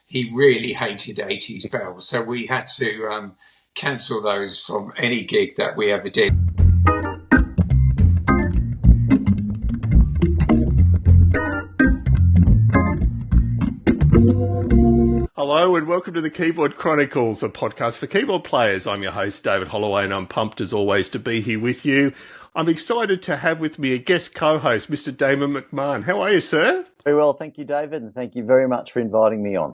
he really hated 80s bells. So we had to cancel those from any gig that we ever did. Hello and welcome to the Keyboard Chronicles, a podcast for keyboard players. I'm your host, David Holloway, and I'm pumped as always to be here with you. I'm excited to have with me a guest co-host, Mr. Damon McMahon. How are you, sir? Very well, thank you, David, and thank you very much for inviting me on.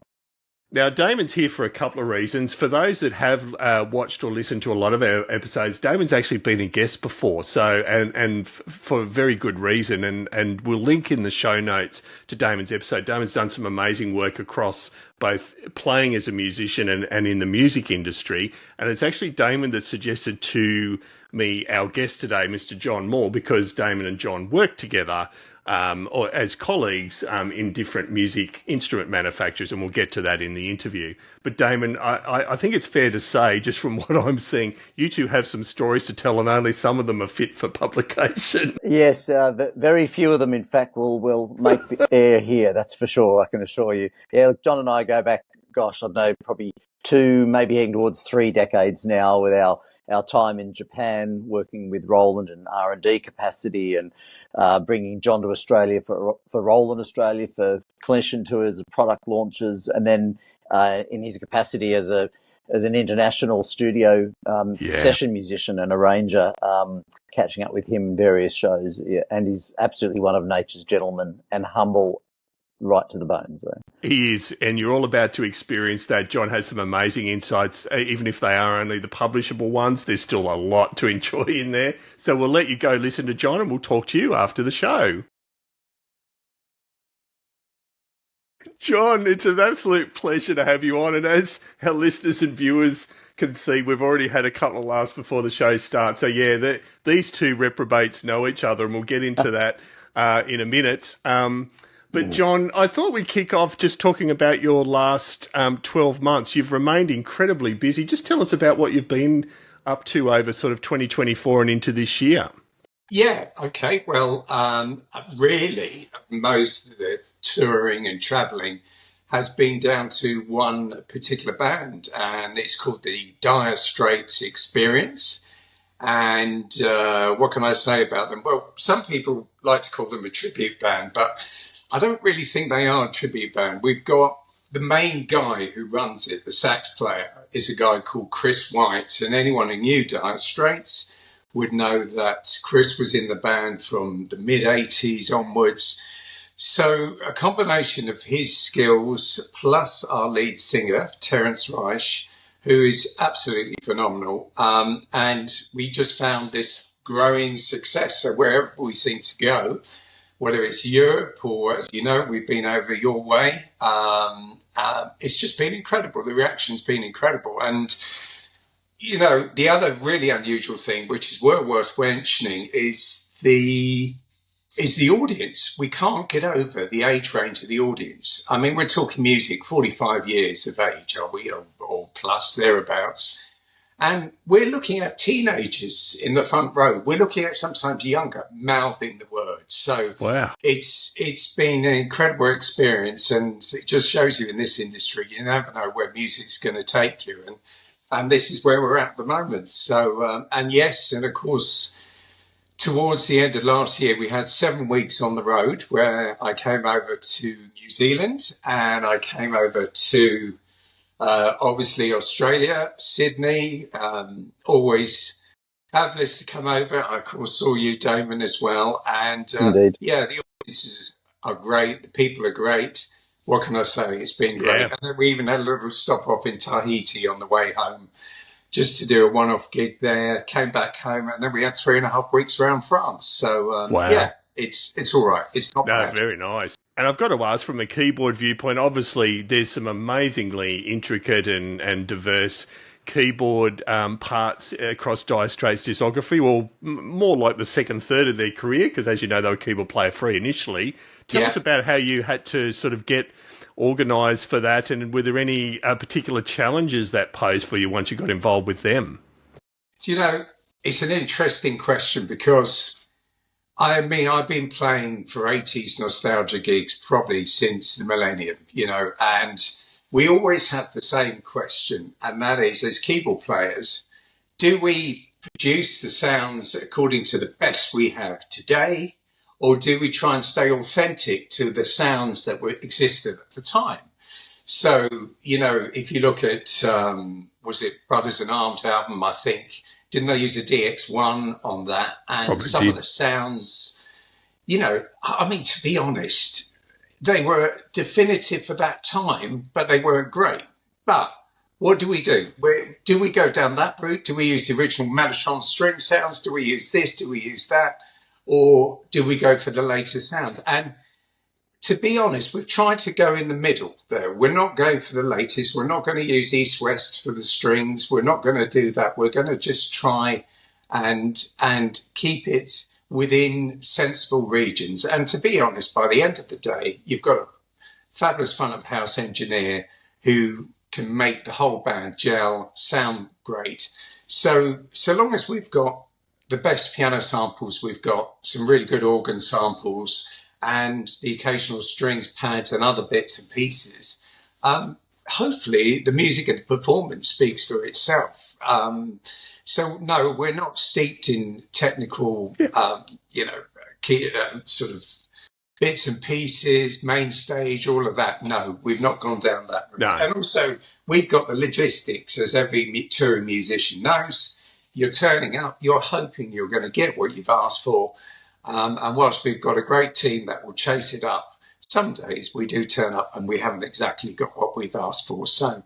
Now, Damon's here for a couple of reasons. For those that have watched or listened to a lot of our episodes, Damon's actually been a guest before, so and for a very good reason. And we'll link in the show notes to Damon's episode. Damon's done some amazing work across both playing as a musician and in the music industry. And it's actually Damon that suggested to me our guest today, Mr. John Maul, because Damon and John work together. Or as colleagues in different music instrument manufacturers, and we'll get to that in the interview. But Damon, I think it's fair to say, just from what I'm seeing, you two have some stories to tell, and only some of them are fit for publication. Yes, very few of them, in fact, will make the air here, that's for sure, I can assure you. Yeah, look, John and I go back, gosh, I don't know, probably 2, maybe heading towards 3 decades now with our time in Japan, working with Roland in R&D capacity, and bringing John to Australia for Roland Australia for clinician tours, product launches, and then in his capacity as an international studio session musician and arranger, catching up with him in various shows. Yeah, and he's absolutely one of nature's gentlemen and humble right to the bone. So. He is, and you're all about to experience that. John has some amazing insights, even if they are only the publishable ones. There's still a lot to enjoy in there. So we'll let you go listen to John, and we'll talk to you after the show. John, it's an absolute pleasure to have you on, and as our listeners and viewers can see, we've already had a couple of laughs before the show starts. So yeah, these two reprobates know each other, and we'll get into that in a minute. But John, I thought we'd kick off just talking about your last 12 months. You've remained incredibly busy. Just tell us about what you've been up to over sort of 2024 and into this year. Yeah, okay. Well, really, most of the touring and travelling has been down to one particular band, and it's called the Straits Experience. And what can I say about them? Well, some people like to call them a tribute band, but I don't really think they are a tribute band. We've got the main guy who runs it, the sax player, is a guy called Chris White. And anyone who knew Dire Straits would know that Chris was in the band from the mid-80s onwards. So a combination of his skills plus our lead singer, Terence Reich, who is absolutely phenomenal. And we just found this growing success. So wherever we seem to go, whether it's Europe or, as you know, we've been over your way, it's just been incredible. The reaction's been incredible. And, you know, the other really unusual thing, which is well worth mentioning, is the audience. We can't get over the age range of the audience. I mean, we're talking music, 45 years of age, are we, or plus, thereabouts. And we're looking at teenagers in the front row. We're looking at sometimes younger, mouthing the words. So wow. It's been an incredible experience, and it just shows you in this industry, you never know where music's going to take you. And this is where we're at the moment. So, and yes, and of course, towards the end of last year, we had 7 weeks on the road where I came over to New Zealand and I came over to obviously Australia, Sydney, always fabulous to come over. I, of course, saw you, Damon, as well. And yeah, the audiences are great. The people are great. What can I say? It's been great. Yeah. And then we even had a little stop off in Tahiti on the way home just to do a one-off gig there, came back home, and then we had 3.5 weeks around France. So, wow. Yeah, it's all right. It's not bad. Very nice. And I've got to ask, from a keyboard viewpoint, obviously there's some amazingly intricate and diverse keyboard parts across Dire Straits' discography. Well, more like the second third of their career, because as you know, they were keyboard player free initially. Tell us about how you had to sort of get organised for that, and were there any particular challenges that posed for you once you got involved with them? You know, it's an interesting question because I mean, I've been playing for 80s nostalgia gigs probably since the millennium, you know, and we always have the same question, and that is, as keyboard players, do we produce the sounds according to the best we have today, or do we try and stay authentic to the sounds that existed at the time? So, if you look at, was it Brothers in Arms album, I think, didn't they use a DX1 on that? And Probably some did. of the sounds, to be honest, they were definitive for that time, but they weren't great. But what do we do? Do we go down that route? Do we use the original Metatron string sounds? Do we use this? Do we use that? Or do we go for the later sounds? And to be honest, we've tried to go in the middle there. We're not going for the latest. We're not going to use East-West for the strings. We're not going to do that. We're going to just try and keep it within sensible regions. And to be honest, by the end of the day, you've got a fabulous front of house engineer who can make the whole band gel, sound great. So long as we've got the best piano samples, we've got some really good organ samples, and the occasional strings, pads, and other bits and pieces, hopefully the music and the performance speaks for itself. So no, we're not steeped in technical, sort of bits and pieces, main stage, all of that. No, we've not gone down that route. No. And also, we've got the logistics, as every touring musician knows. You're turning up, you're hoping you're going to get what you've asked for. And whilst we've got a great team that will chase it up, some days we do turn up and we haven't exactly got what we've asked for. So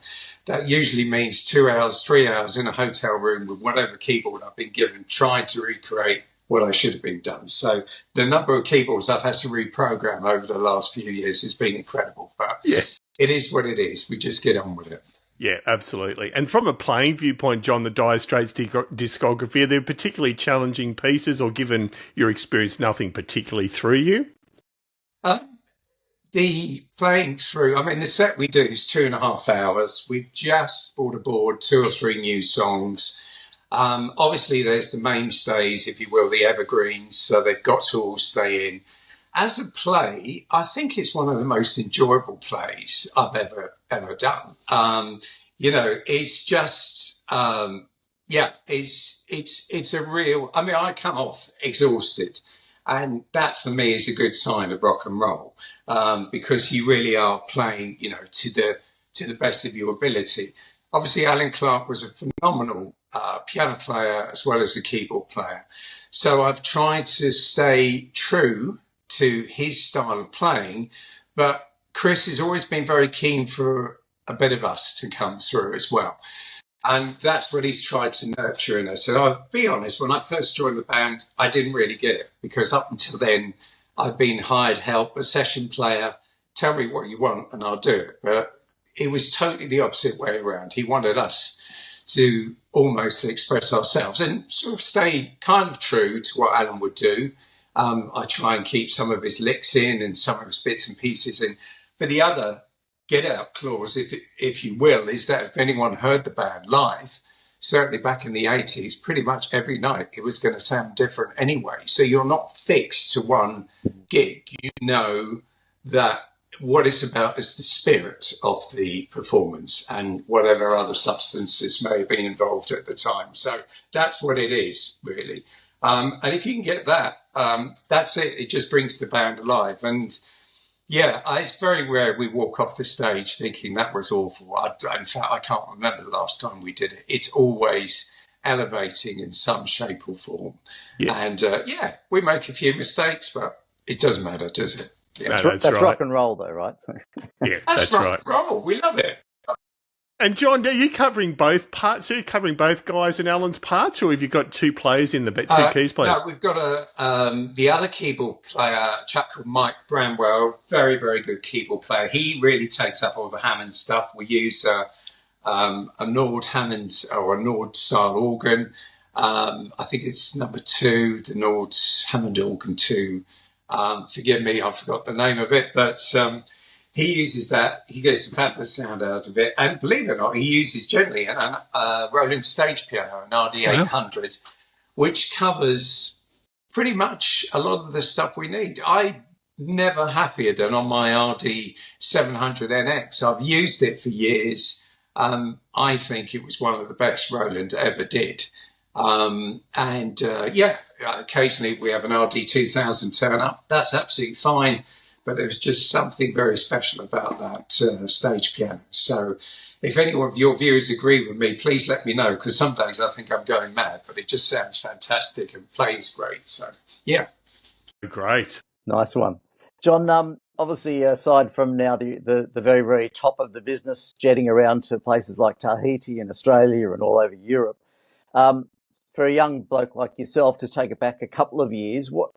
that usually means 2 hours, 3 hours in a hotel room with whatever keyboard I've been given, trying to recreate what I should have been done. So the number of keyboards I've had to reprogram over the last few years has been incredible. But it is what it is. We just get on with it. Yeah, absolutely. And from a playing viewpoint, John, the Dire Straits discography, are there particularly challenging pieces, or given your experience, nothing particularly threw you? The playing through, the set we do is 2.5 hours. We've just brought aboard 2 or 3 new songs. Obviously, there's the mainstays, if you will, the evergreens, so they've got to all stay in. As a play, I think it's one of the most enjoyable plays I've ever done. It's just, it's a real, I come off exhausted, and that for me is a good sign of rock and roll, because you really are playing, to the best of your ability. Obviously, Alan Clark was a phenomenal piano player as well as a keyboard player. So I've tried to stay true to his style of playing, but Chris has always been very keen for a bit of us to come through as well. And that's what he's tried to nurture in us. And I'll be honest, when I first joined the band, I didn't really get it, because up until then, I'd been hired help, a session player, tell me what you want and I'll do it. But it was totally the opposite way around. He wanted us to almost express ourselves and sort of stay kind of true to what Alan would do. I try and keep some of his licks in and some of his bits and pieces in. But the other get-out clause, if you will, is that if anyone heard the band live, certainly back in the 80s, pretty much every night it was going to sound different anyway. So you're not fixed to one gig. You know that what it's about is the spirit of the performance and whatever other substances may have been involved at the time. So that's what it is, really. And if you can get that, that's it. It just brings the band alive. And it's very rare we walk off the stage thinking that was awful. In fact, I can't remember the last time we did it. It's always elevating in some shape or form. Yeah. And we make a few mistakes, but it doesn't matter, does it? Yeah. No, that's right. Rock and roll, though, right? Yeah, that's right. Roll. We love it. And John, are you covering both parts? Are you covering both guys and Alan's parts, or have you got 2 players in the two keys players? No, we've got the other keyboard player, a chap called Mike Bramwell, very, very good keyboard player. He really takes up all the Hammond stuff. We use a Nord Hammond or a Nord style organ. I think it's number 2, the Nord Hammond organ 2. Forgive me, I forgot the name of it, but he uses that. He gets a fabulous sound out of it. And believe it or not, he uses generally a Roland stage piano, an RD800, which covers pretty much a lot of the stuff we need. I never happier than on my RD 700NX. I've used it for years. I think it was one of the best Roland ever did. Occasionally we have an RD 2000 turn up. That's absolutely fine. But there's just something very special about that stage piano. So if any of your viewers agree with me, please let me know, because some days I think I'm going mad, but it just sounds fantastic and plays great. So, yeah. Great. Nice one. John, obviously, aside from now the very, very top of the business, jetting around to places like Tahiti and Australia and all over Europe, for a young bloke like yourself to take it back a couple of years, can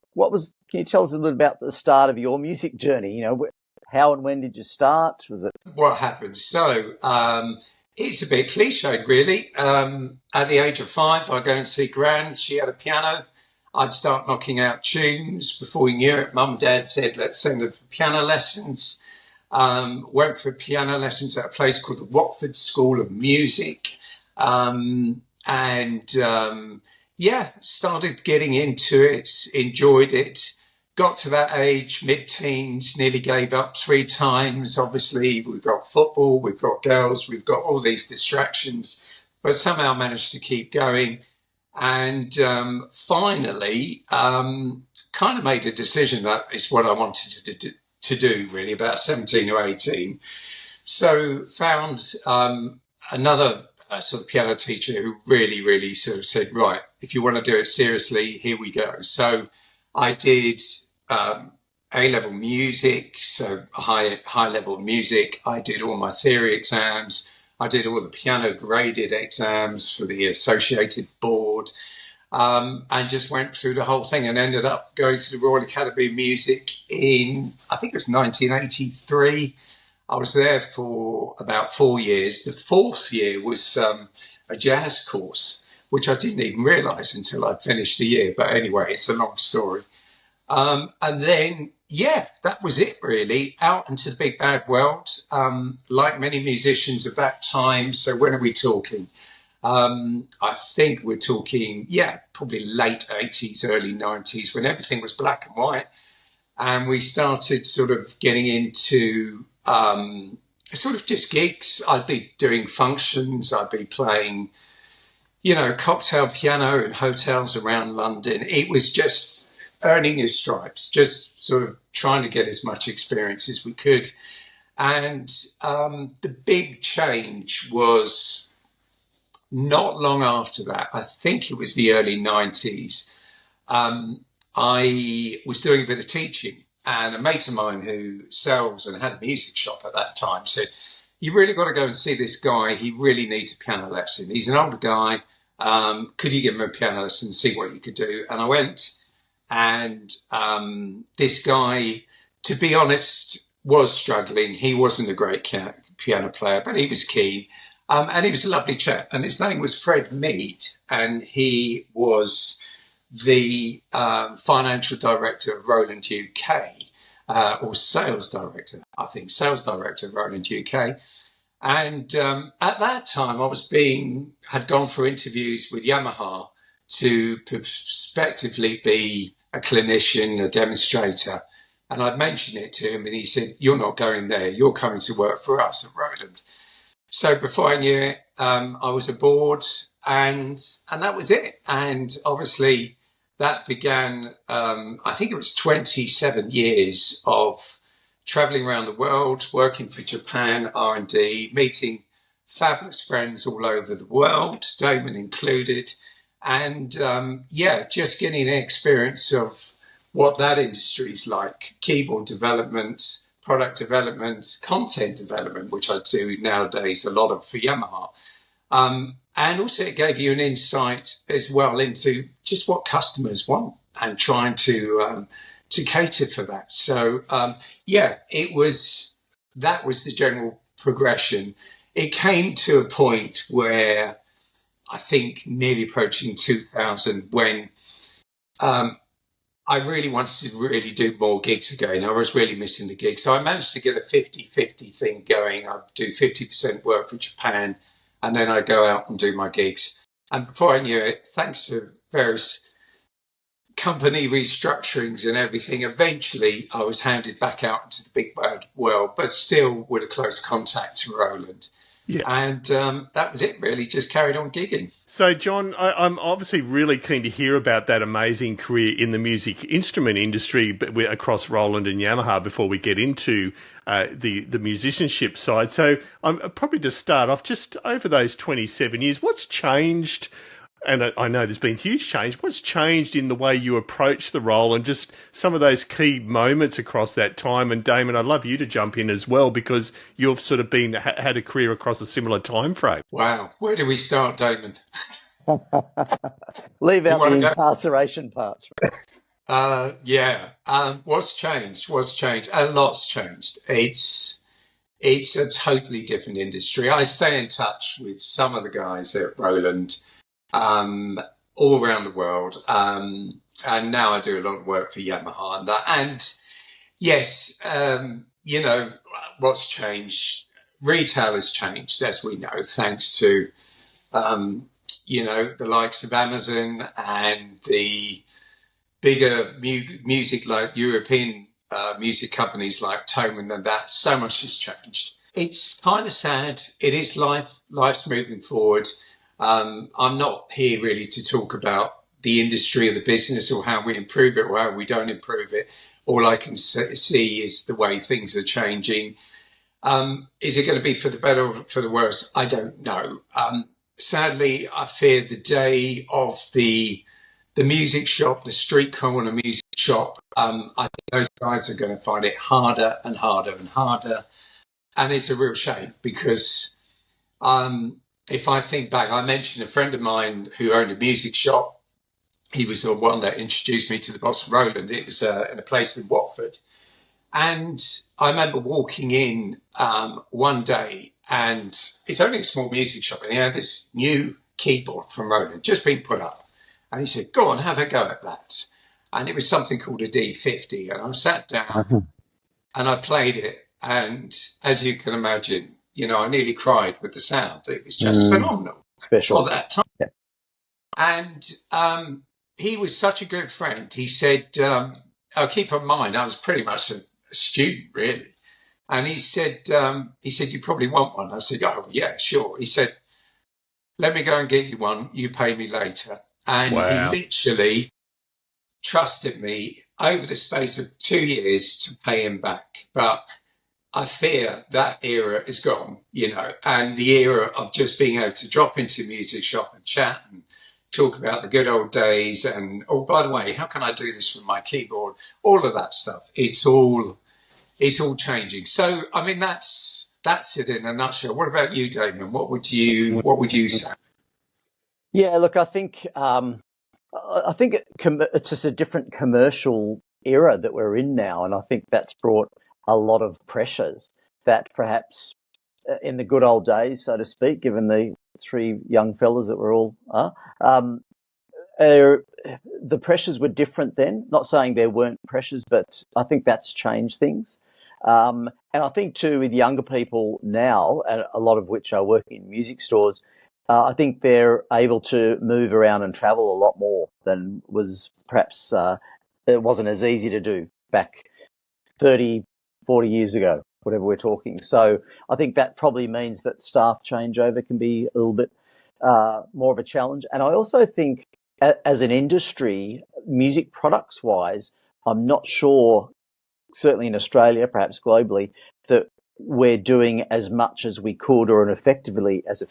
you tell us a little about the start of your music journey? You know, how and when did you start? Was it? What happened? So, it's a bit cliched, really. At the age of 5, I go and see Gran. She had a piano. I'd start knocking out tunes. Before we knew it, Mum and Dad said, let's send her for piano lessons. Went for piano lessons at a place called the Watford School of Music. Started getting into it, enjoyed it. Got to that age, mid-teens, nearly gave up 3 times. Obviously, we've got football, we've got girls, we've got all these distractions, but somehow managed to keep going. And finally, kind of made a decision that is what I wanted to do, really, about 17 or 18. So found another sort of piano teacher who really, really sort of said, right, if you want to do it seriously, here we go. So I did A-level music, so high level music. I did all my theory exams. I did all the piano graded exams for the Associated Board, and just went through the whole thing and ended up going to the Royal Academy of Music in, I think it was 1983. I was there for about 4 years. The 4th year was a jazz course, which I didn't even realise until I'd finished the year. But anyway, it's a long story. And then, that was it really, out into the big bad world, like many musicians of that time. So when are we talking? I think we're talking, probably late 80s, early 90s, when everything was black and white. And we started sort of getting into sort of just gigs. I'd be doing functions, I'd be playing, cocktail piano in hotels around London. It was just earning your stripes, just sort of trying to get as much experience as we could. And the big change was not long after that. I think it was the early 90s. I was doing a bit of teaching, and a mate of mine who sells and had a music shop at that time said, you really got to go and see this guy. He really needs a piano lesson. He's an older guy. Could you give him a piano lesson and see what you could do? And I went. And this guy, to be honest, was struggling. He wasn't a great piano player, but he was keen. And he was a lovely chap. And his name was Fred Mead. And he was the financial director of Roland UK, or sales director of Roland UK. And at that time, had gone for interviews with Yamaha to prospectively be a clinician, a demonstrator. And I'd mentioned it to him and he said, you're not going there, you're coming to work for us at Roland. So before I knew it, I was aboard and that was it. And obviously that began, I think it was 27 years of traveling around the world, working for Japan, R&D, meeting fabulous friends all over the world, Damon included. And just getting an experience of what that industry is like, keyboard development, product development, content development, which I do nowadays a lot of for Yamaha. And also it gave you an insight as well into just what customers want and trying to cater for that. So, that was the general progression. It came to a point where I think nearly approaching 2000 when I really wanted to really do more gigs again. I was really missing the gigs. So I managed to get a 50-50 thing going. I'd do 50% work for Japan and then I'd go out and do my gigs. And before I knew it, thanks to various company restructurings and everything, eventually I was handed back out into the big bad world, but still with a close contact to Roland. Yeah. And that was it, really, just carried on gigging. So, John, I'm obviously really keen to hear about that amazing career in the music instrument industry across Roland and Yamaha before we get into the musicianship side. So, I'm probably to start off, just over those 27 years, what's changed? And I know there's been huge change. What's changed in the way you approach the role and just some of those key moments across that time? And Damon, I'd love you to jump in as well, because you've sort of had a career across a similar time frame. Wow. Where do we start, Damon? Leave out the incarceration parts. Yeah. What's changed? A lot's changed. It's a totally different industry. I stay in touch with some of the guys at Roland all around the world. And now I do a lot of work for Yamaha and that. And yes, you know, what's changed? Retail has changed, as we know, thanks to, you know, the likes of Amazon and the bigger music, like European music companies like Thomann and that. So much has changed. It's kind of sad. It is life. Life's moving forward. I'm not here really to talk about the industry or the business or how we improve it or how we don't improve it. All I can see is the way things are changing. Is it going to be for the better or for the worse? I don't know. Sadly, I fear the day of the music shop, the street corner music shop. I think those guys are going to find it harder and harder and harder. And it's a real shame because if I think back, I mentioned a friend of mine who owned a music shop. He was the one that introduced me to the boss of Roland. It was in a place in Watford. And I remember walking in one day, and it's only a small music shop, and he had this new keyboard from Roland just been put up. And he said, go on, have a go at that. And it was something called a D50. And I sat down and I played it. And as you can imagine, you know, I nearly cried with the sound. It was just phenomenal Special. for that time. Yeah. And he was such a good friend. He said, I'll keep in mind, I was pretty much a student, really. And he said, you probably want one. I said, oh, yeah, sure. He said, let me go and get you one. You pay me later. And Wow. He literally trusted me over the space of 2 years to pay him back. But I fear that era is gone, you know, and the era of just being able to drop into a music shop and chat and talk about the good old days and, oh, by the way, how can I do this with my keyboard? All of that stuff. It's all changing. So, I mean, that's it in a nutshell. What about you, Damon? What would you say? Yeah, look, I think it's just a different commercial era that we're in now, and I think that's brought a lot of pressures that perhaps in the good old days, so to speak, given the three young fellas that we're all the pressures were different then. Not saying there weren't pressures, but I think that's changed things. And I think too with younger people now, and a lot of which are working in music stores, I think they're able to move around and travel a lot more than was perhaps it wasn't as easy to do back 30, 40 years ago, whatever we're talking. So I think that probably means that staff changeover can be a little bit more of a challenge. And I also think as an industry, music products wise, I'm not sure, certainly in Australia, perhaps globally, that we're doing as much as we could or effectively as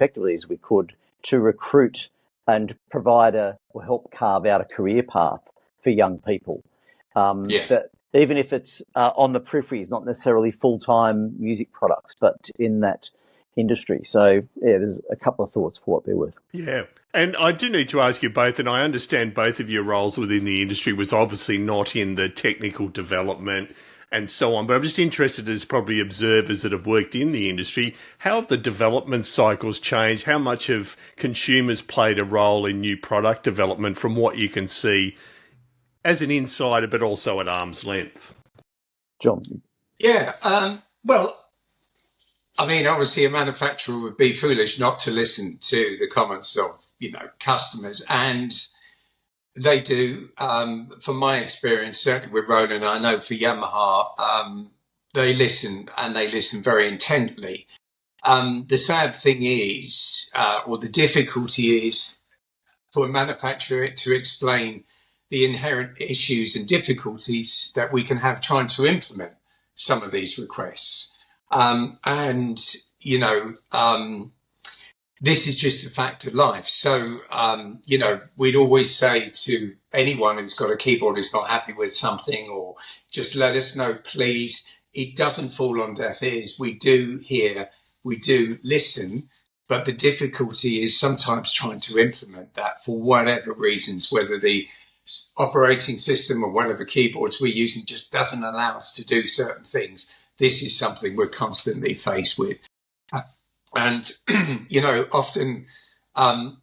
we could to recruit and provide or help carve out a career path for young people. That even if it's on the peripheries, not necessarily full-time music products, but in that industry. So, yeah, there's a couple of thoughts for what they're worth. Yeah. And I do need to ask you both, and I understand both of your roles within the industry was obviously not in the technical development and so on, but I'm just interested as probably observers that have worked in the industry, how have the development cycles changed? How much have consumers played a role in new product development from what you can see as an insider, but also at arm's length? John? Yeah, well, I mean, obviously a manufacturer would be foolish not to listen to the comments of, you know, customers. And They do. From my experience, certainly with Roland, I know for Yamaha, they listen and they listen very intently. The sad thing is, or the difficulty is, for a manufacturer to explain the inherent issues and difficulties that we can have trying to implement some of these requests. And, you know, this is just a fact of life. So, you know, we'd always say to anyone who's got a keyboard who's not happy with something, or just let us know, please. It doesn't fall on deaf ears. We do hear, we do listen, but the difficulty is sometimes trying to implement that for whatever reasons, whether the operating system or whatever keyboards we're using just doesn't allow us to do certain things. This is something we're constantly faced with. And, you know, often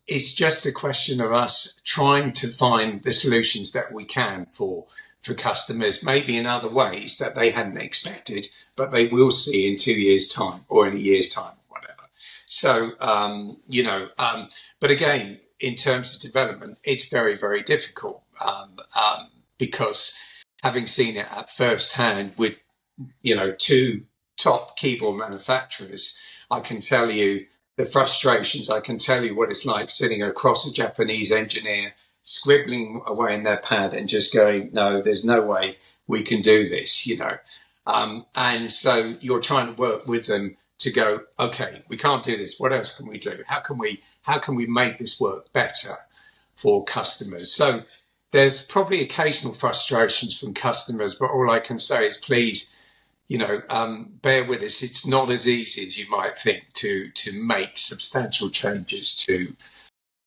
it's just a question of us trying to find the solutions that we can for customers, maybe in other ways that they hadn't expected, but they will see in 2 years' time or in a year's time. So, you know, but again, in terms of development, it's very, very difficult because having seen it at first hand with, you know, two top keyboard manufacturers, I can tell you the frustrations. I can tell you what it's like sitting across a Japanese engineer, scribbling away in their pad and just going, no, there's no way we can do this, you know. And so you're trying to work with them to go, okay, we can't do this. What else can we do? How can we make this work better for customers? So there's probably occasional frustrations from customers, but all I can say is please, you know, bear with us. It's not as easy as you might think to make substantial changes to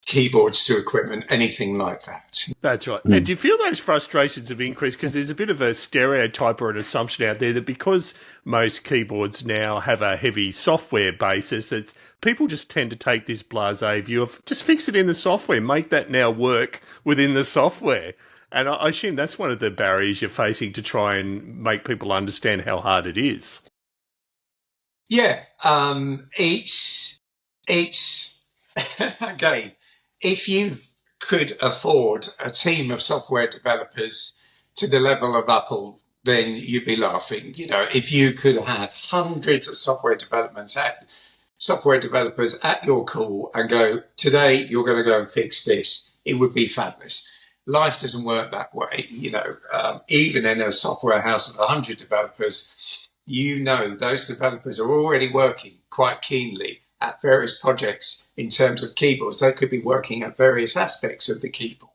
keyboards, to equipment, anything like that. That's right. And do you feel those frustrations have increased? Because there's a bit of a stereotype or an assumption out there that because most keyboards now have a heavy software basis, that people just tend to take this blasé view of just fix it in the software, make that now work within the software. And I assume that's one of the barriers you're facing to try and make people understand how hard it is. Yeah, it's again, if you could afford a team of software developers to the level of Apple, then you'd be laughing. You know, if you could have hundreds of software developers at your call and go, today you're going to go and fix this, it would be fabulous. Life doesn't work that way. You know, even in a software house of 100 developers, you know, those developers are already working quite keenly at various projects in terms of keyboards. They could be working at various aspects of the keyboard.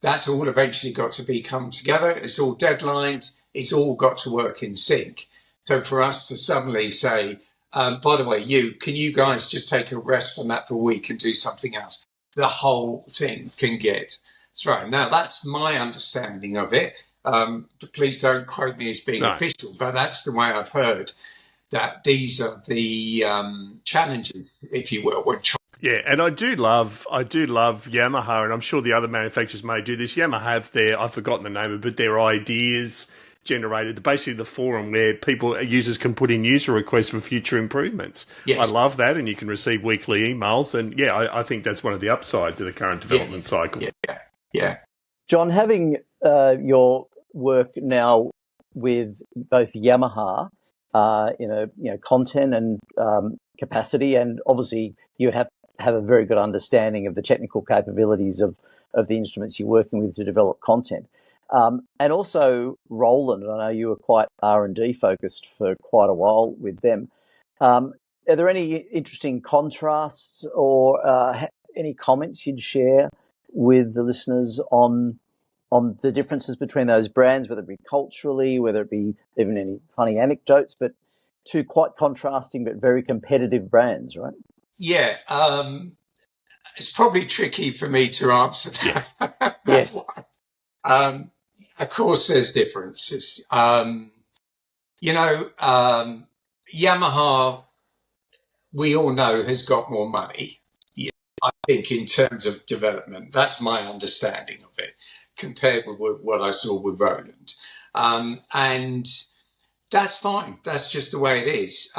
That's all eventually got to come together. It's all deadlines. It's all got to work in sync. So for us to suddenly say, by the way, can you guys just take a rest from that for a week and do something else? The whole thing can get thrown. Now, that's my understanding of it. Please don't quote me as being official, but that's the way I've heard that these are the challenges, if you will. Yeah, and I do love Yamaha, and I'm sure the other manufacturers may do this. Yamaha have I've forgotten the name of it, but their ideas generated, basically the forum where users can put in user requests for future improvements. Yes. I love that, and you can receive weekly emails, and yeah, I think that's one of the upsides of the current development cycle. Yeah. John, having your work now with both Yamaha, content and capacity, and obviously you have a very good understanding of the technical capabilities of the instruments you're working with to develop content. And also Roland, I know you were quite R&D focused for quite a while with them. Are there any interesting contrasts or any comments you'd share with the listeners on the differences between those brands, whether it be culturally, whether it be even any funny anecdotes, but two quite contrasting but very competitive brands, right? Yeah, it's probably tricky for me to answer that. Yes. Of course, there's differences. Yamaha, we all know, has got more money. Yeah, I think in terms of development, that's my understanding of it, compared with what I saw with Roland. And that's fine. That's just the way it is.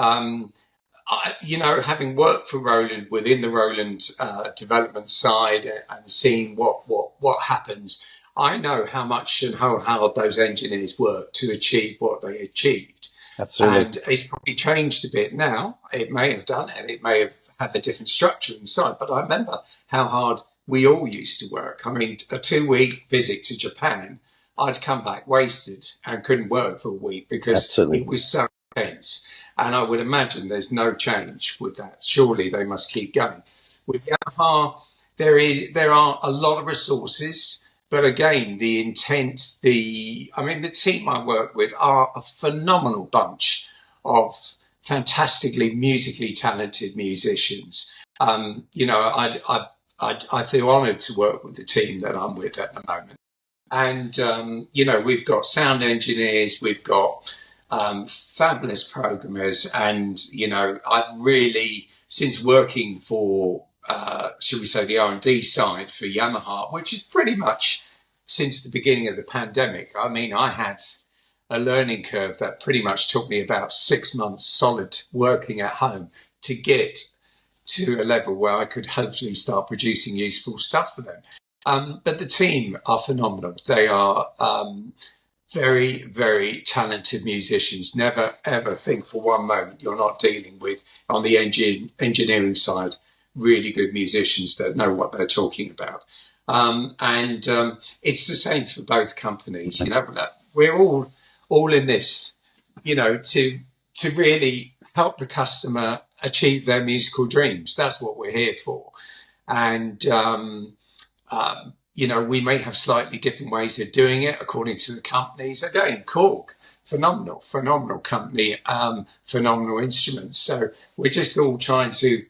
having worked for Roland within the Roland development side and seeing what happens, I know how much and how hard those engineers work to achieve what they achieved. Absolutely. And it's probably changed a bit now. It may have done, and it may have had a different structure inside. But I remember how hard we all used to work. I mean, a 2-week visit to Japan, I'd come back wasted and couldn't work for a week because Absolutely. it was so intense. And I would imagine there's no change with that. Surely they must keep going. With Yamaha, there are a lot of resources, but again, the intent, the team I work with are a phenomenal bunch of fantastically musically talented musicians. I feel honoured to work with the team that I'm with at the moment. And, we've got sound engineers, we've got fabulous programmers. And, I've really, since working for, should we say, the R&D side for Yamaha, which is pretty much since the beginning of the pandemic. I mean, I had a learning curve that pretty much took me about 6 months solid working at home to get to a level where I could hopefully start producing useful stuff for them. But the team are phenomenal. They are very, very talented musicians. Never, ever think for one moment you're not dealing with, on the engineering side, really good musicians that know what they're talking about. It's the same for both companies. We're all in this, to really help the customer achieve their musical dreams. That's what we're here for. And, we may have slightly different ways of doing it according to the companies. Again, Korg, phenomenal company, phenomenal instruments. So we're just all trying to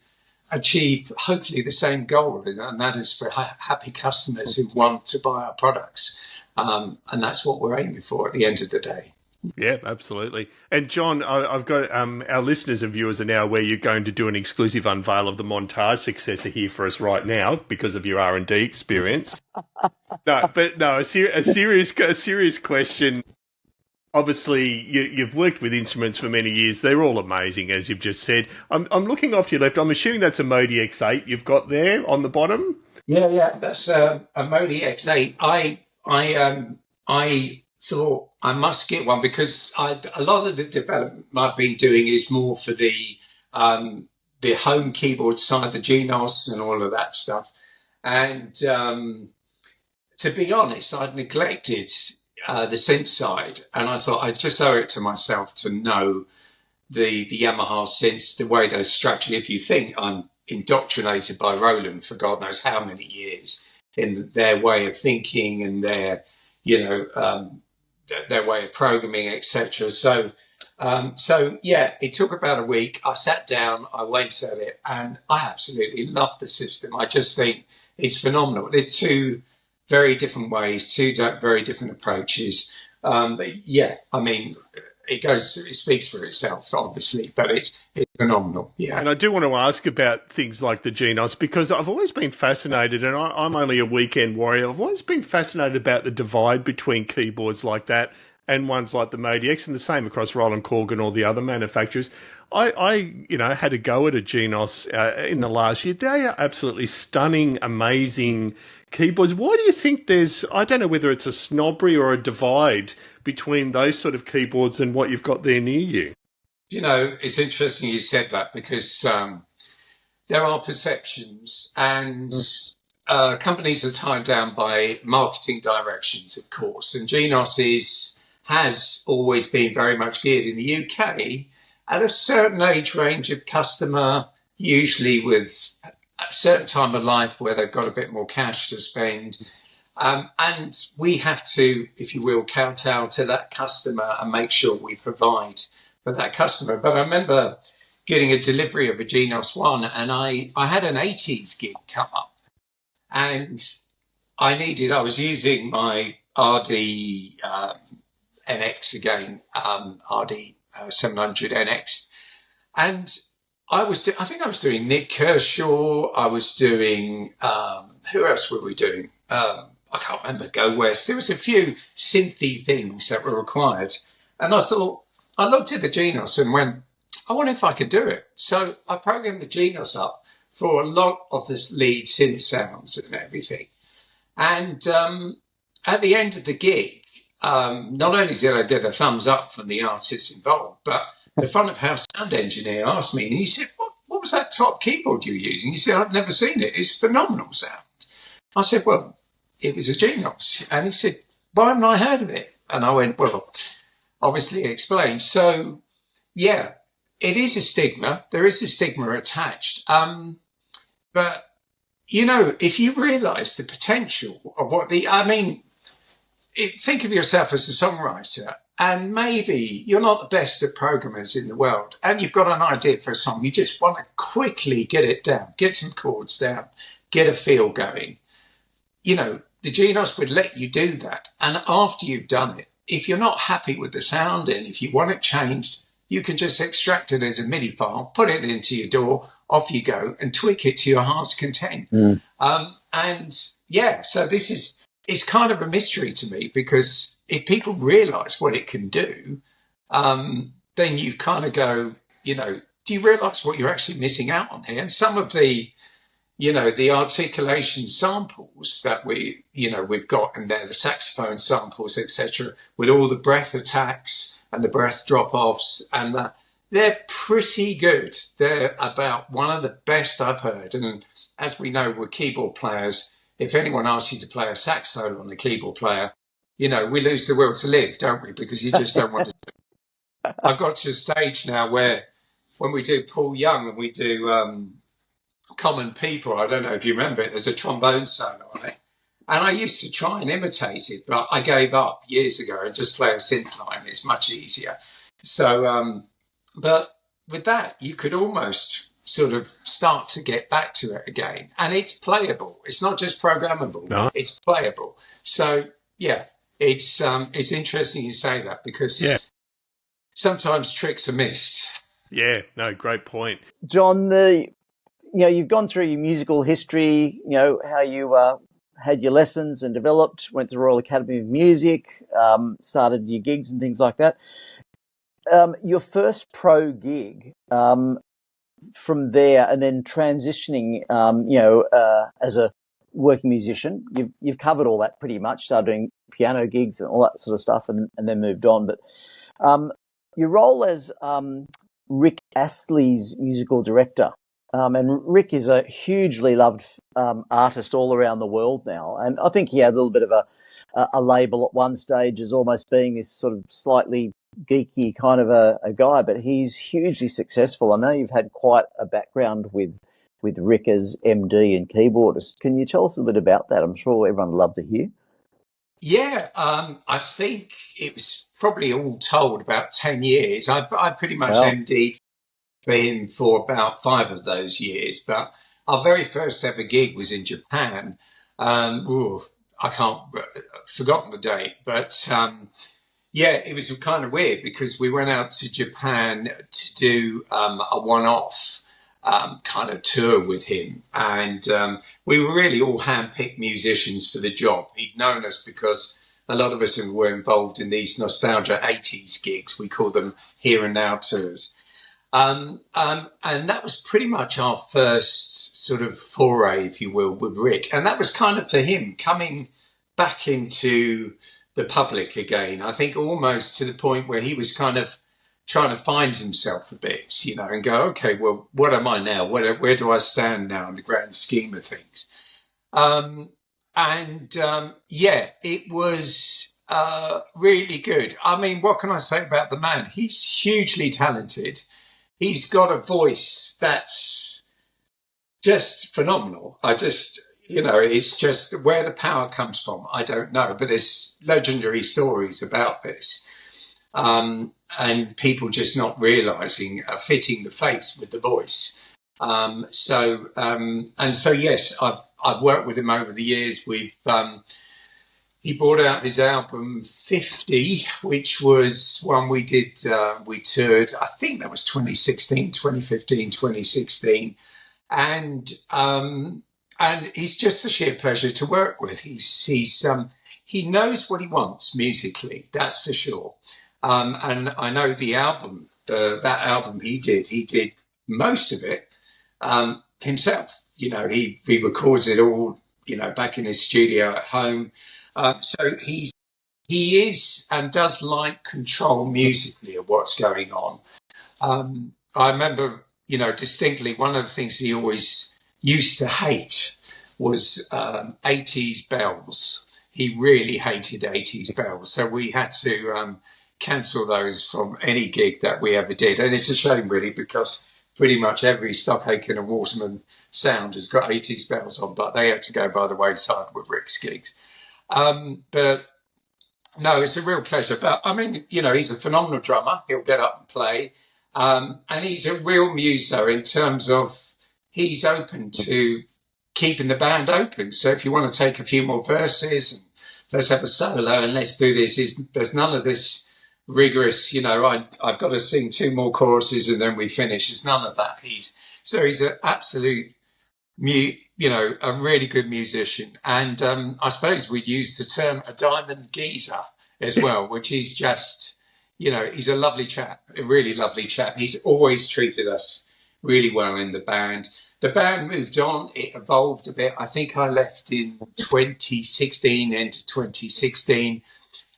achieve hopefully the same goal, and that is for happy customers who want to buy our products. And that's what we're aiming for at the end of the day. Yeah, absolutely. And John, I've got our listeners and viewers are now aware you're going to do an exclusive unveil of the Montage successor here for us right now because of your R&D experience. A serious question. Obviously, you've worked with instruments for many years. They're all amazing, as you've just said. I'm looking off to your left. I'm assuming that's a Modi X8 you've got there on the bottom. Yeah, that's a Modi X8. I thought I must get one because a lot of the development I've been doing is more for the home keyboard side, the GNOS and all of that stuff. And to be honest, I'd neglected the synth side, and I thought I'd just owe it to myself to know the Yamaha synths, the way they're structured. If you think I'm indoctrinated by Roland for God knows how many years in their way of thinking and their way of programming, etc. So it took about a week. I sat down, I went at it, and I absolutely love the system. I just think it's phenomenal. There's two very different ways, two very different approaches. It speaks for itself, obviously, but it's phenomenal. Yeah. And I do want to ask about things like the GNOS because I've always been fascinated, and I'm only a weekend warrior. I've always been fascinated about the divide between keyboards like that and ones like the Modi X, and the same across Roland, Korg and all the other manufacturers. I had a go at a GNOS in the last year. They are absolutely stunning, amazing keyboards. Why do you think I don't know whether it's a snobbery or a divide between those sort of keyboards and what you've got there near you? It's interesting you said that because there are perceptions and companies are tied down by marketing directions, of course. And GNOS has always been very much geared in the UK at a certain age range of customer, usually with a certain time of life where they've got a bit more cash to spend. And we have to, if you will, kowtow to that customer and make sure we provide for that customer. But I remember getting a delivery of a GNOS One, and I had an 80s gig come up, and I was using my RD NX again, RD 700 NX, and I think I was doing Nick Kershaw. I was doing who else were we doing? I can't remember. Go West. There was a few synthy things that were required, and I thought I looked at the GNOS and went, I wonder if I could do it. So I programmed the Genos up for a lot of this lead synth sounds and everything. And at the end of the gig, not only did I get a thumbs up from the artists involved, but the front of house sound engineer asked me, and he said, what was that top keyboard you were using? He said, I've never seen it. It's phenomenal sound. I said, well, it was a Genos. And he said, why haven't I heard of it? And I went, well, obviously explained. So, yeah, it is a stigma. There is a stigma attached. But, you know, if you realise the potential of think of yourself as a songwriter, and maybe you're not the best of programmers in the world, and you've got an idea for a song. You just want to quickly get it down, get some chords down, get a feel going. You know, the Genos would let you do that. And after you've done it, if you're not happy with the sound and if you want it changed, you can just extract it as a MIDI file, put it into your DAW, off you go, and tweak it to your heart's content. And yeah, so it's kind of a mystery to me, because if people realise what it can do, then you kind of go, you know, do you realise what you're actually missing out on here? And some of the, you know, the articulation samples that we've got in there, the saxophone samples, etc., with all the breath attacks and the breath drop-offs, and they're pretty good. They're about one of the best I've heard. And as we know, we're keyboard players. If anyone asks you to play a sax solo on a keyboard player, you know, we lose the will to live, don't we? Because you just don't want to do it. I've got to a stage now where when we do Paul Young and we do Common People, I don't know if you remember it, there's a trombone solo on it. And I used to try and imitate it, but I gave up years ago and just play a synth line. It's much easier. So, but with that, you could almost sort of start to get back to it again. And it's playable. It's not just programmable. No. It's playable. So, yeah, it's interesting you say that, because sometimes tricks are missed. Yeah, no, great point. John, you've gone through your musical history, you know, how you had your lessons and developed, went to the Royal Academy of Music, started your gigs and things like that. Your first pro gig, from there, and then transitioning, as a working musician, you've covered all that pretty much, started doing piano gigs and all that sort of stuff, and then moved on. But your role as Rick Astley's musical director, and Rick is a hugely loved artist all around the world now, and I think he had a little bit of a label at one stage as almost being this sort of slightly geeky kind of a guy, but he's hugely successful. I know you've had quite a background with Rick as MD and keyboardist. Can you tell us a bit about that? I'm sure everyone would love to hear. Yeah, I think it was probably all told about 10 years. I pretty much MD'd for him for about 5 of those years, but our very first ever gig was in Japan. I can't, forgotten the date, but yeah, it was kind of weird because we went out to Japan to do a one-off kind of tour with him. And we were really all hand-picked musicians for the job. He'd known us because a lot of us were involved in these nostalgia 80s gigs. We call them Here and Now tours. And that was pretty much our first sort of foray, if you will, with Rick. And that was kind of for him coming back into the public again. I think almost to the point where he was kind of trying to find himself a bit, you know, and go, okay, well, what am I now? Where do I stand now in the grand scheme of things? Yeah, it was really good. I mean, what can I say about the man? He's hugely talented. He's got a voice that's just phenomenal. It's just where the power comes from, I don't know. But there's legendary stories about this. And people just not realising fitting the face with the voice. Yes, I've worked with him over the years. He brought out his album 50, which was one we did, we toured, I think that was 2016, 2015, 2016. And he's just a sheer pleasure to work with. He knows what he wants musically, that's for sure. And I know the album that album he did most of it himself. He records it all, back in his studio at home. So he is and does like control musically of what's going on. I remember, distinctly one of the things he always used to hate was 80s bells. He really hated 80s bells. So we had to cancel those from any gig that we ever did. And it's a shame, really, because pretty much every Stockaken and Waterman sound has got 80s bells on, but they had to go by the wayside with Rick's gigs. But no, it's a real pleasure. But I mean, he's a phenomenal drummer. He'll get up and play. And he's a real muser in terms of he's open to keeping the band open. So if you want to take a few more verses and let's have a solo and let's do this, there's none of this rigorous, I've got to sing 2 more choruses and then we finish. There's none of that. He's an absolute a really good musician. And I suppose we'd use the term a diamond geezer as well, which is just, he's a lovely chap, a really lovely chap. He's always treated us really well in the band. The band moved on. It evolved a bit. I think I left in 2016, into 2016.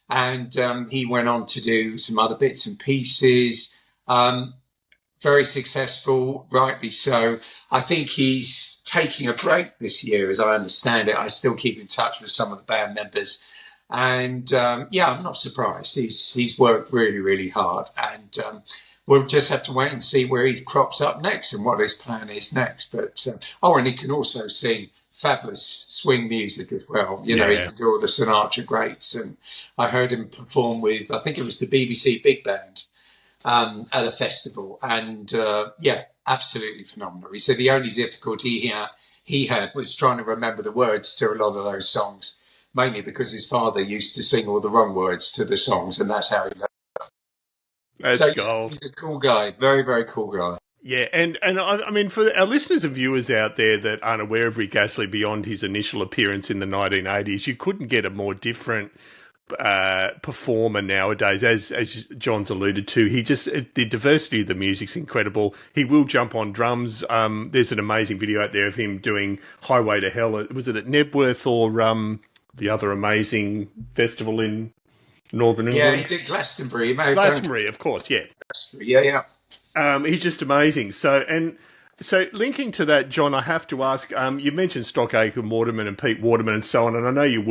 And he went on to do some other bits and pieces. Very successful, rightly so. I think he's taking a break this year, as I understand it. I still keep in touch with some of the band members. And, I'm not surprised. He's worked really, really hard. And we'll just have to wait and see where he crops up next and what his plan is next. But and he can also sing fabulous swing music as well. He can do all the Sinatra greats. And I heard him perform with, I think it was the BBC Big Band, at a festival, and absolutely phenomenal. He said the only difficulty he had was trying to remember the words to a lot of those songs, mainly because his father used to sing all the wrong words to the songs, and that's how he learned. That's gold. He's a cool guy, very, very cool guy. Yeah, and I mean, for our listeners and viewers out there that aren't aware of Rick Astley beyond his initial appearance in the 1980s, you couldn't get a more different performer nowadays, as John's alluded to. The diversity of the music's incredible. He will jump on drums. There's an amazing video out there of him doing Highway to Hell. Was it at Nebworth or the other amazing festival in Northern England? Yeah, he did Glastonbury. Glastonbury, of course, yeah. Yeah. He's just amazing. So linking to that, John, I have to ask, you mentioned Stockaken Waterman and Pete Waterman and so on, and I know you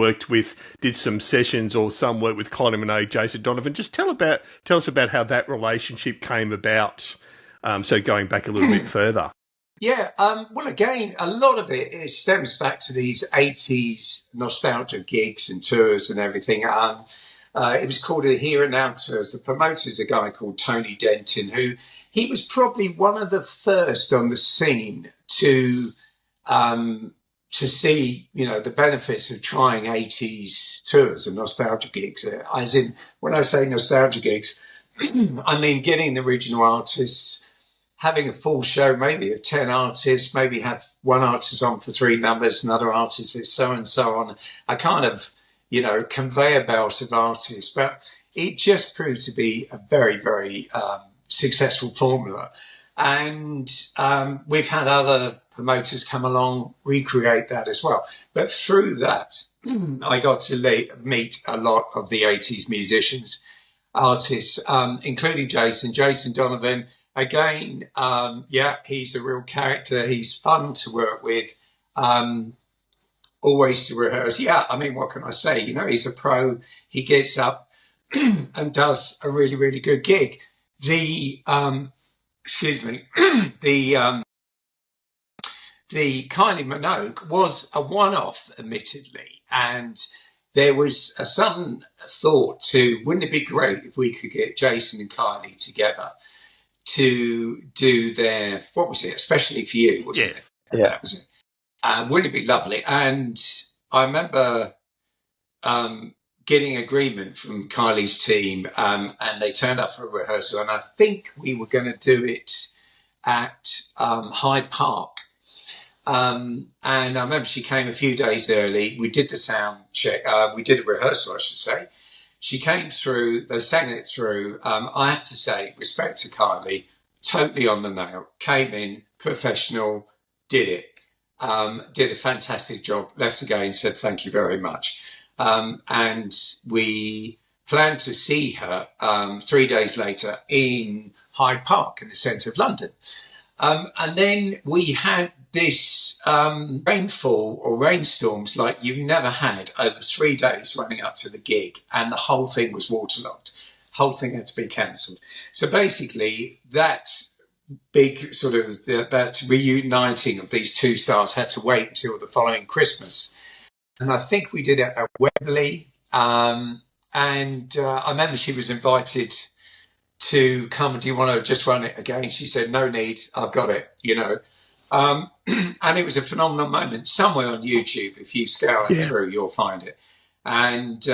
did some sessions or some work with Kylie Minogue, Jason Donovan. Just tell us about how that relationship came about, so going back a little bit further. Yeah, well, again, a lot of it stems back to these 80s nostalgia gigs and tours and everything. It was called a Here and Now Tours. The promoter is a guy called Tony Denton, who he was probably one of the first on the scene to see, the benefits of trying 80s tours and nostalgia gigs. As in, when I say nostalgia gigs, I mean getting the original artists, having a full show, maybe of 10 artists, maybe have one artist on for 3 numbers, another artist is so and so on. A kind of, conveyor belt of artists. But it just proved to be a very, very successful formula. And we've had other promoters come along, recreate that as well. But through that, I got to meet a lot of the 80s musicians, artists, including Jason Donovan. Again, he's a real character. He's fun to work with, always to rehearse. Yeah, I mean, what can I say? He's a pro. He gets up and does a really, really good gig. The Kylie Minogue was a one-off, admittedly, and there was a sudden thought wouldn't it be great if we could get Jason and Kylie together to do their, what was it, Especially for You, wasn't it? Yeah. That was it. Wouldn't it be lovely? And I remember getting agreement from Kylie's team, and they turned up for a rehearsal, and I think we were going to do it at Hyde Park. And I remember she came a few days early. We did the sound check. We did a rehearsal, I should say. She came through, they sang it through. I have to say, respect to Kylie, totally on the nail, came in, professional, did it. Did a fantastic job, left again, said thank you very much. And we planned to see her 3 days later in Hyde Park in the centre of London. And then we had this rainfall or rainstorms like you've never had over 3 days running up to the gig, and the whole thing was waterlogged. Whole thing had to be cancelled. So basically that big sort of that reuniting of these two stars had to wait until the following Christmas. And I think we did it at Wembley. I remember she was invited to come. Do you want to just run it again? She said, no need, I've got it, you know. And it was a phenomenal moment. Somewhere on YouTube, if you scour it through, you'll find it. And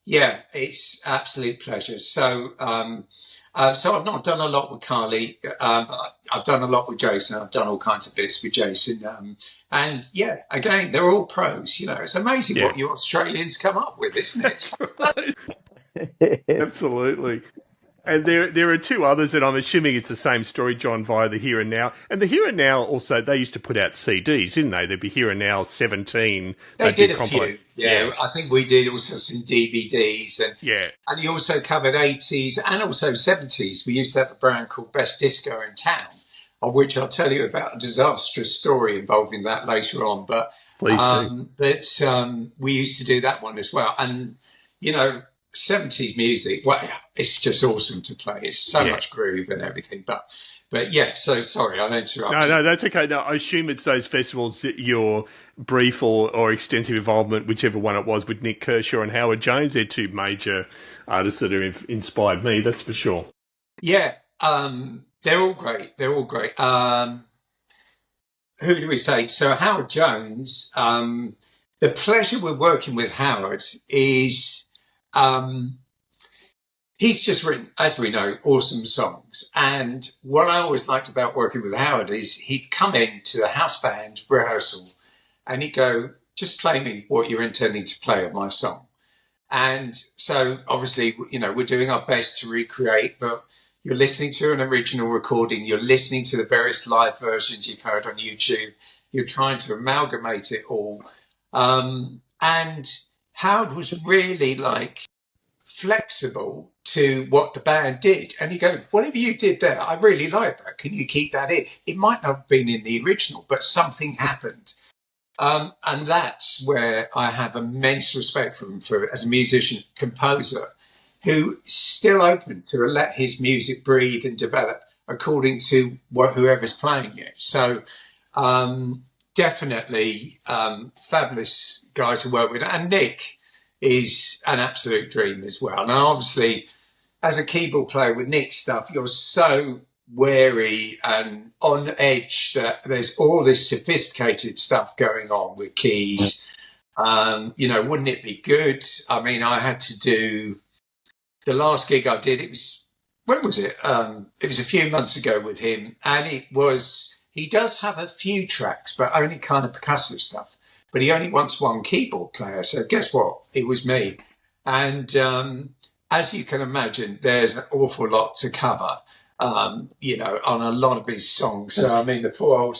yeah, it's absolute pleasure. So I've not done a lot with Carly. I've done a lot with Jason. I've done all kinds of bits with Jason. And yeah, again, they're all pros. You know, it's amazing what you Australians come up with, isn't it? Absolutely. And there are two others, and I'm assuming it's the same story, John, via the Here and Now. And the Here and Now also, they used to put out CDs, didn't they? There'd be Here and Now 17. They did a few. Yeah, I think we did also some DVDs. And you also covered 80s and also 70s. We used to have a brand called Best Disco in Town, of which I'll tell you about a disastrous story involving that later on. But please do. But we used to do that one as well. And, you know, 70s music, well, it's just awesome to play. It's so much groove and everything. But yeah, so sorry, I interrupted. No, that's okay. No, I assume it's those festivals that your brief or extensive involvement, whichever one it was, with Nick Kershaw and Howard Jones. They're two major artists that have inspired me, that's for sure. Yeah, they're all great. They're all great. Who do we say? So Howard Jones, the pleasure with working with Howard is... he's just written, as we know, awesome songs. And what I always liked about working with Howard is he'd come into the house band rehearsal and he'd go, just play me what you're intending to play of my song. And so obviously, you know, we're doing our best to recreate, but you're listening to an original recording, you're listening to the various live versions you've heard on YouTube, you're trying to amalgamate it all. And Howard was really like flexible to what the band did. And you go, whatever you did there, I really like that. Can you keep that in? It might not have been in the original, but something happened. And that's where I have immense respect for him as a musician, composer, who is still open to let his music breathe and develop according to whoever's playing it. So definitely fabulous guy to work with. And Nick is an absolute dream as well. Now, obviously, as a keyboard player with Nick's stuff, you're so wary and on edge that there's all this sophisticated stuff going on with keys. You know, wouldn't it be good? I mean, I had to do the last gig I did. It was, when was it? It was a few months ago with him, and it was. He does have a few tracks, but only kind of percussive stuff. But he only wants one keyboard player. So guess what? It was me. And as you can imagine, there's an awful lot to cover, you know, on a lot of his songs. So, I mean, the poor old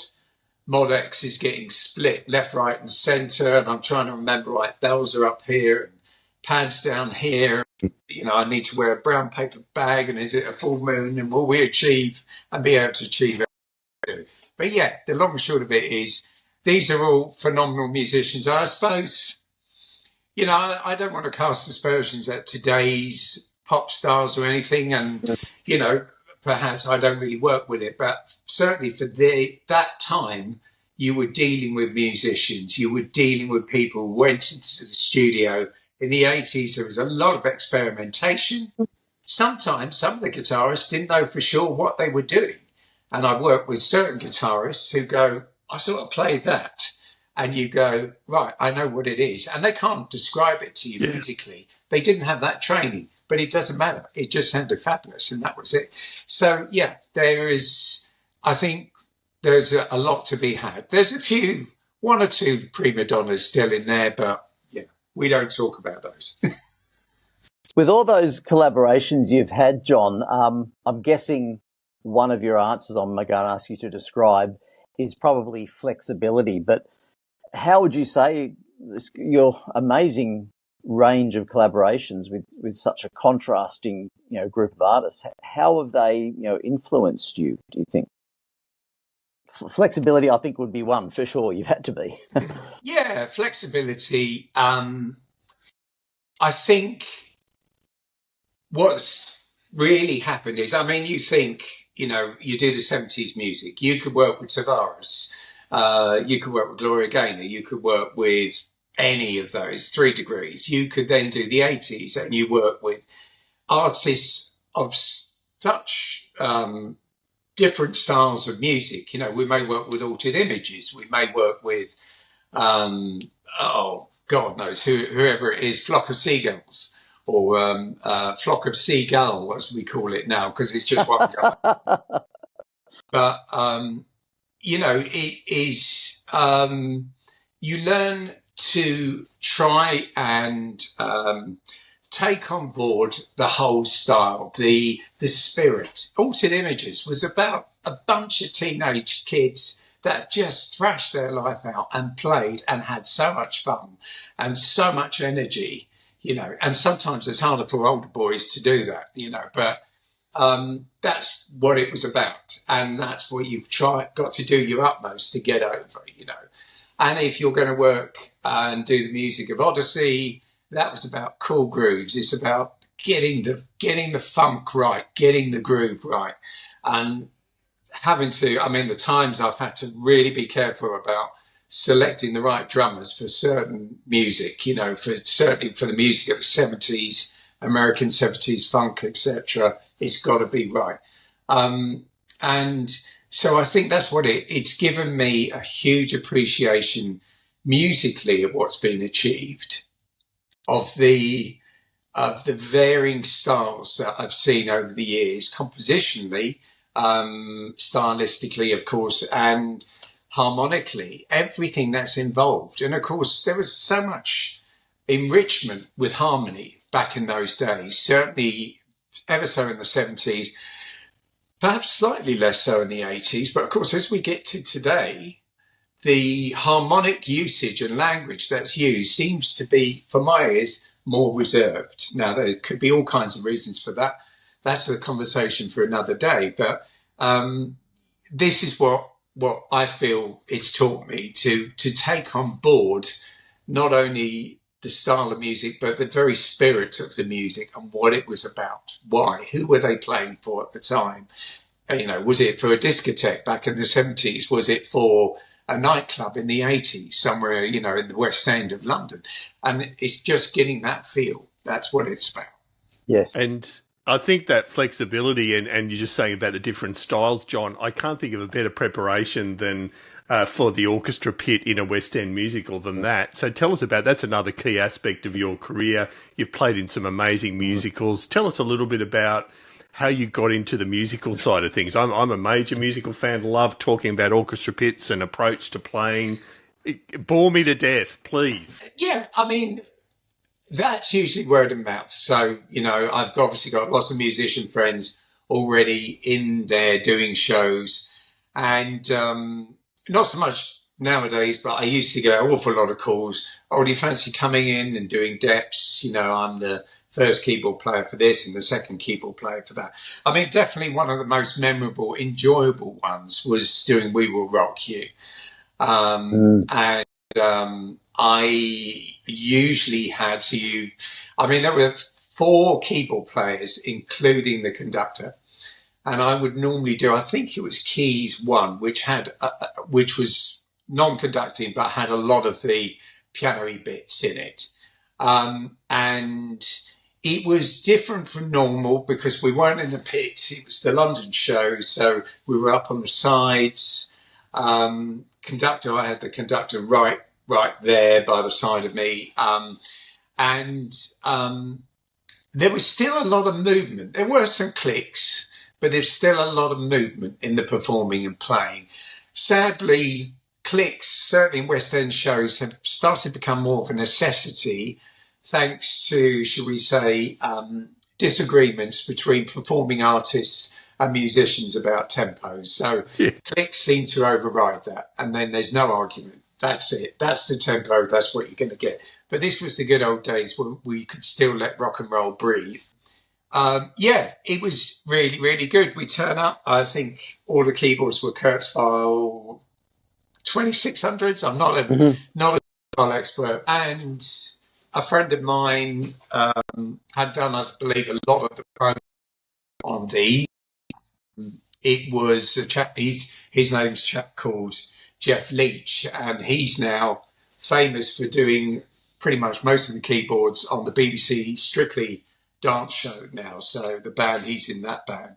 Mod X is getting split left, right and centre. And I'm trying to remember, right, bells are up here and pads down here. You know, I need to wear a brown paper bag. And is it a full moon? And will we achieve and be able to achieve it? But yeah, the long and short of it is these are all phenomenal musicians. I suppose, you know, I don't want to cast aspersions at today's pop stars or anything. And, you know, perhaps I don't really work with it. But certainly for that time, you were dealing with musicians. You were dealing with people who went into the studio. In the 80s, there was a lot of experimentation. Sometimes some of the guitarists didn't know for sure what they were doing. And I work with certain guitarists who go, I sort of play that. And you go, right, I know what it is. And they can't describe it to you musically. They didn't have that training, but it doesn't matter. It just sounded fabulous. And that was it. So, yeah, I think there's a lot to be had. There's one or two prima donnas still in there, but, you know, we don't talk about those. With all those collaborations you've had, John, I'm guessing one of your answers I'm going to ask you to describe is probably flexibility. But how would you say your amazing range of collaborations with such a contrasting, group of artists, how have they, influenced you, do you think? Flexibility, I think, would be one for sure. You've had to be. Yeah, flexibility. I think what's really happened is, you think, you do the 70s music, you could work with Tavares, you could work with Gloria Gaynor, you could work with any of those 3 Degrees. You could then do the 80s and you work with artists of such different styles of music. We may work with Altered Images, we may work with, God knows, whoever it is, Flock of Seagulls, or Flock of Seagull, as we call it now, because it's just one guy. But, it is, you learn to try and take on board the whole style, the spirit. Altered Images was about a bunch of teenage kids that just thrashed their life out and played and had so much fun and so much energy, and sometimes it's harder for older boys to do that, but that's what it was about. And that's what you've got to do your utmost to get over, And if you're going to work and do the music of Odyssey, that was about cool grooves. It's about getting the funk right, getting the groove right, and having to. The times I've had to really be careful about selecting the right drummers for certain music. Certainly for the music of the 70s, American 70s funk, etc. It's got to be right, and so I think that's what it's given me a huge appreciation musically of what's been achieved, of the varying styles that I've seen over the years, compositionally, stylistically, of course, and harmonically, everything that's involved. And of course, there was so much enrichment with harmony back in those days, certainly ever so in the 70s, perhaps slightly less so in the 80s. But of course, as we get to today, the harmonic usage and language that's used seems to be, for my ears, more reserved. Now, there could be all kinds of reasons for that. That's the conversation for another day. But this is what I feel it's taught me to take on board not only the style of music, but the very spirit of the music and what it was about. Why? Who were they playing for at the time? Was it for a discotheque back in the 70s? Was it for a nightclub in the 80s, somewhere, in the West End of London? And it's just getting that feel. That's what it's about. Yes. And I think that flexibility, and you're just saying about the different styles, John, I can't think of a better preparation than for the orchestra pit in a West End musical than that. So tell us that's another key aspect of your career. You've played in some amazing musicals. Tell us a little bit about how you got into the musical side of things. I'm a major musical fan, love talking about orchestra pits and approach to playing. Bore me to death, please. Yeah, that's usually word of mouth. So, I've obviously got lots of musician friends already in there doing shows, and not so much nowadays, but I used to get an awful lot of calls. Oh, do you fancy coming in and doing Deps? I'm the first keyboard player for this and the second keyboard player for that. Definitely one of the most memorable, enjoyable ones was doing We Will Rock You. And I usually had to, there were 4 keyboard players, including the conductor. And I would normally do, I think it was keys 1, which was non-conducting, but had a lot of the piano-y bits in it. And it was different from normal because we weren't in the pit. It was the London show, so we were up on the sides. Conductor, I had the conductor right there by the side of me. There was still a lot of movement. There were some clicks, but there's still a lot of movement in the performing and playing. Sadly, clicks, certainly in West End shows, have started to become more of a necessity thanks to, shall we say, disagreements between performing artists and musicians about tempos. So Yeah. clicks seem to override that, and then there's no argument. That's it. That's the tempo. That's what you're going to get. But this was the good old days when we could still let rock and roll breathe. Yeah, it was really, really good. We turn up. I think all the keyboards were Kurzweil 2600s. I'm not a style expert, and a friend of mine had done, I believe, a lot of the program on the. It was a chap. His name's a chap called Jeff Leach, and he's now famous for doing pretty much most of the keyboards on the BBC Strictly dance show now. So the band, he's in that band.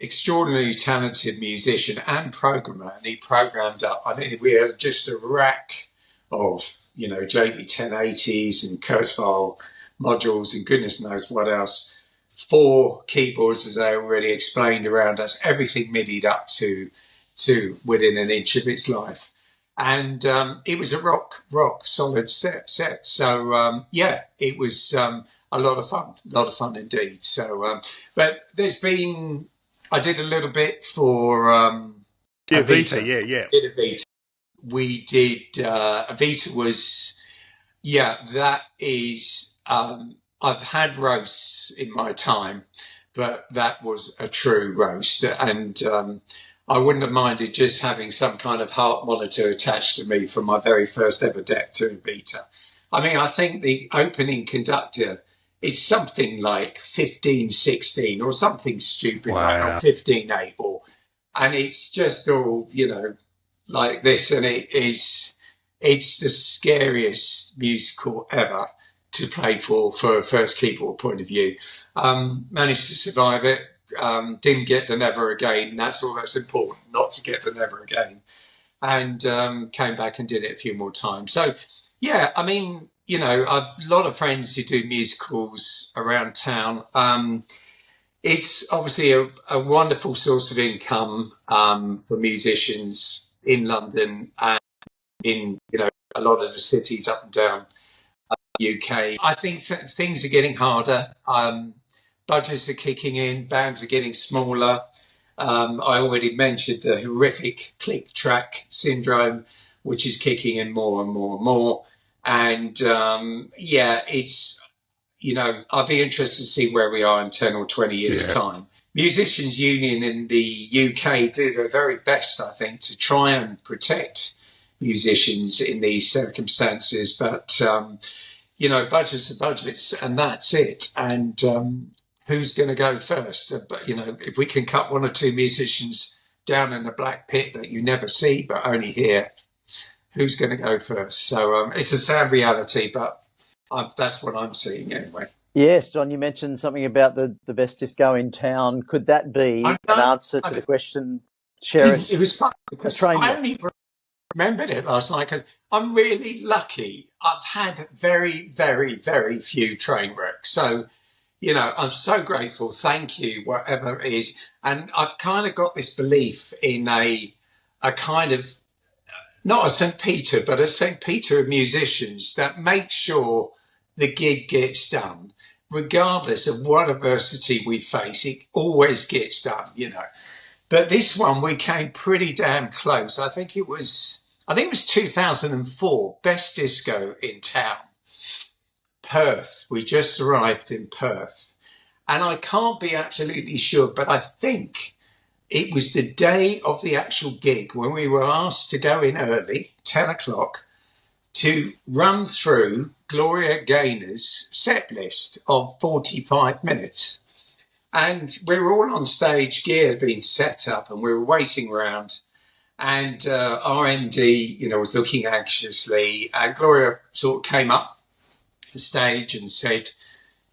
Extraordinarily talented musician and programmer, and he programmed up. I mean, we had just a rack of, JB 1080s and Kurzweil modules and goodness knows what else. 4 keyboards, as I already explained, around us, everything MIDI'd up to within an inch of its life. And it was a rock solid set. So, yeah, it was a lot of fun indeed. So, but I did a little bit for Vita, yeah. Did a Vita. We did, Vita was, that is, I've had roasts in my time, but that was a true roast. And I wouldn't have minded just having some kind of heart monitor attached to me from my very first ever deck to Vita. I mean, I think the opening conductor, it's something like 15/16 or something stupid like 15/8, and it's just all, like this. And it's the scariest musical ever to play for a first keyboard point of view. Managed to survive it. Didn't get the never again. That's all that's important, not to get the never again. And came back and did it a few more times. So, yeah, I mean, I've a lot of friends who do musicals around town. It's obviously a wonderful source of income for musicians in London and in, a lot of the cities up and down UK. I think that things are getting harder. Budgets are kicking in, bands are getting smaller. I already mentioned the horrific click track syndrome, which is kicking in more and more and more. And it's, I'll be interested to see where we are in 10 or 20 years' time. Musicians Union in the UK do their very best, I think, to try and protect musicians in these circumstances. But, budgets are budgets, and that's it. And who's going to go first? But, if we can cut 1 or 2 musicians down in the black pit that you never see but only hear, who's going to go first? So it's a sad reality, but that's what I'm seeing anyway. Yes, John, you mentioned something about the best disco in town. Could that be an answer to the question, Cherish? It was fun because I only remembered it last night because I'm really lucky. I've had very, very, very few train wrecks. So, I'm so grateful. Thank you, whatever it is. And I've kind of got this belief in a kind of, not a St. Peter, but a St. Peter of musicians that make sure the gig gets done, regardless of what adversity we face. It always gets done, But this one, we came pretty damn close. I think it was 2004, best disco in town. Perth. We just arrived in Perth. And I can't be absolutely sure, but I think it was the day of the actual gig when we were asked to go in early, 10 o'clock, to run through Gloria Gaynor's set list of 45 minutes. And we were all on stage, gear had been set up, and we were waiting around. And our MD, was looking anxiously, and Gloria sort of came up the stage and said,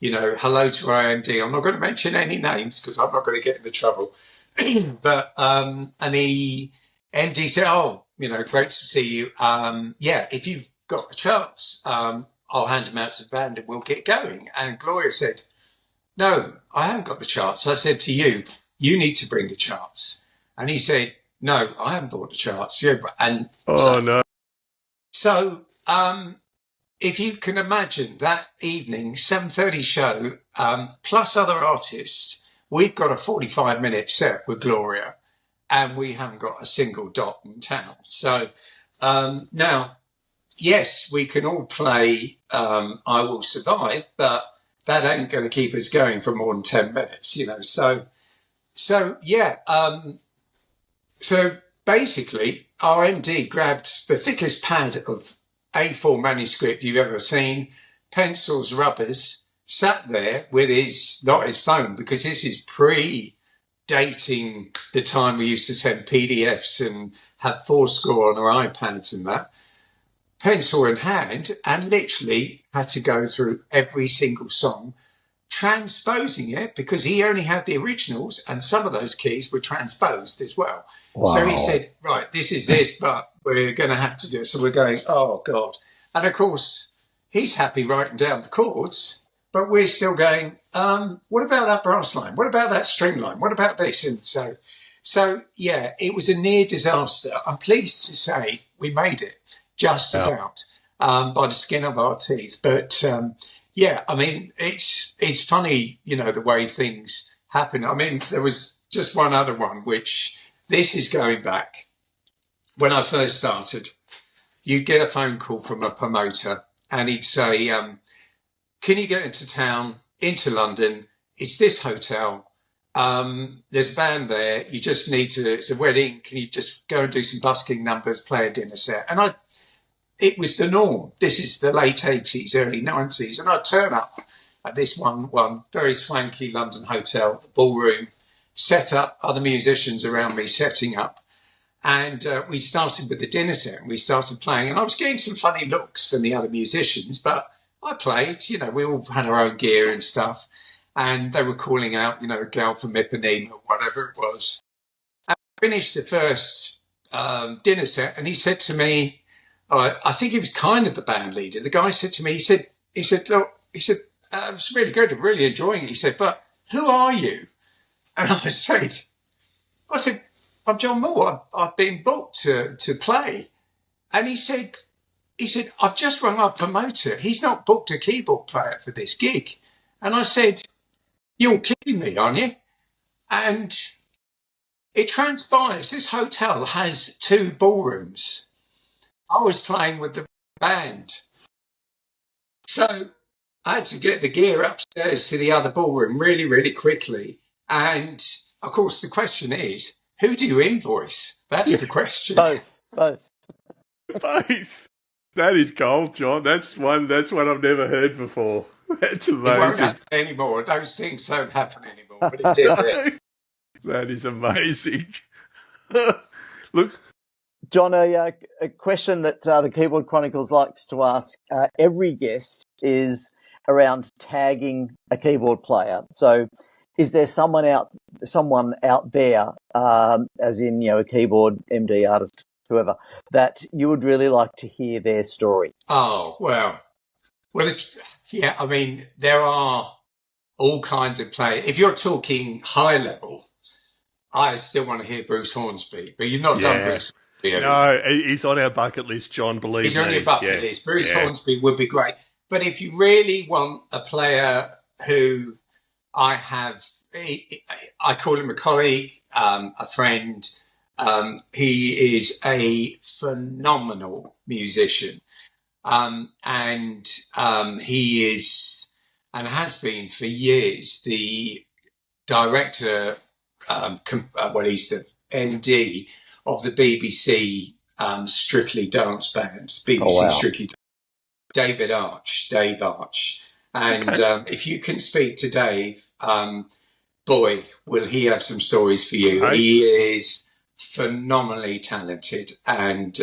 hello to our MD. I'm not going to mention any names because I'm not going to get into trouble. But, and the MD said, great to see you. If you've got the charts, I'll hand them out to the band and we'll get going. And Gloria said, no, I haven't got the charts. I said to you, you need to bring the charts. And he said, no, I haven't bought the charts. Yeah, no. So, if you can imagine that evening, 7:30 show, plus other artists, we've got a 45-minute set with Gloria, and we haven't got a single dot in town. So now, yes, we can all play I Will Survive, but that ain't going to keep us going for more than 10 minutes, you know. So yeah. So basically, our MD grabbed the thickest pad of A4 manuscript you've ever seen, pencils, rubbers, sat there with not his phone, because this is pre-dating the time we used to send PDFs and have Fourscore on our iPads and that, pencil in hand, and literally had to go through every single song, transposing it, because he only had the originals and some of those keys were transposed as well. Wow. So he said, right, this is this, but we're going to have to do it. So we're going, oh, God. And, of course, he's happy writing down the chords, but we're still going, what about that brass line? What about that string line? What about this? And so yeah, it was a near disaster. I'm pleased to say we made it just about by the skin of our teeth. But, yeah, I mean, it's funny, you know, the way things happen. I mean, there was just one other one, which this is going back. When I first started, you'd get a phone call from a promoter and he'd say, can you get into town, into London? It's this hotel. There's a band there. You just need to, it's a wedding. Can you just go and do some busking numbers, play a dinner set? And it was the norm. This is the late 80s, early 90s. And I'd turn up at this one very swanky London hotel, the ballroom, set up, other musicians around me setting up. And we started with the dinner set and we started playing. And I was getting some funny looks from the other musicians, but I played, you know, we all had our own gear and stuff. And they were calling out, you know, a girl from Ipanema or whatever it was. And I finished the first dinner set and he said to me, I think he was kind of the band leader. The guy said to me, he said, look, it was really good. I'm really enjoying it. He said, but who are you? And I said, I'm John Maul. I've been booked to play. And he said, I've just rung our promoter. He's not booked a keyboard player for this gig. And I said, you're kidding me, aren't you? And it transpires this hotel has 2 ballrooms. I was playing with the band. So I had to get the gear upstairs to the other ballroom really, really quickly. And, of course, the question is, who do you invoice? That's the question. Both. That is gold, John. That's one I've never heard before. That's amazing. It won't happen anymore. Those things don't happen anymore, but it did then. That is amazing. Look, John, a question that the Keyboard Chronicles likes to ask every guest is around tagging a keyboard player. So is there someone out there, as in, you know, a keyboard MD artist, whoever, that you would really like to hear their story? Oh, well, yeah, I mean, there are all kinds of players. If you're talking high level, I still want to hear Bruce Hornsby, but you've not done Bruce Hornsby. No, he's on our bucket list, John, believe me. He's on your bucket list. Bruce Hornsby would be great. But if you really want a player who I call him a colleague, a friend. He is a phenomenal musician. And he is, and has been for years, the director, he's the MD of the BBC Strictly Dance Band, BBC Strictly Dance. Dave Arch. And if you can speak to Dave, boy, will he have some stories for you. Right. He is phenomenally talented, and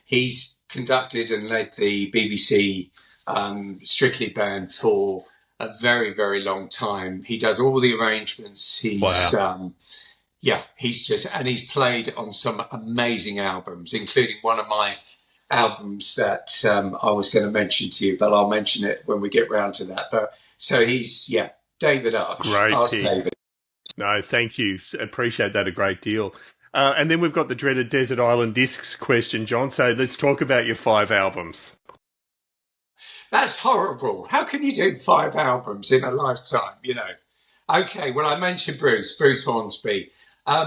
he's conducted and led the BBC Strictly Band for a very, very long time. He does all the arrangements. He's he's played on some amazing albums, including one of my albums that I was going to mention to you, but I'll mention it when we get round to that. But so he's David Arch. Great. Ask David. No, thank you. Appreciate that a great deal. And then we've got the dreaded Desert Island Discs question, John. So let's talk about your 5 albums. That's horrible. How can you do 5 albums in a lifetime, you know? Okay, well, I mentioned Bruce Hornsby.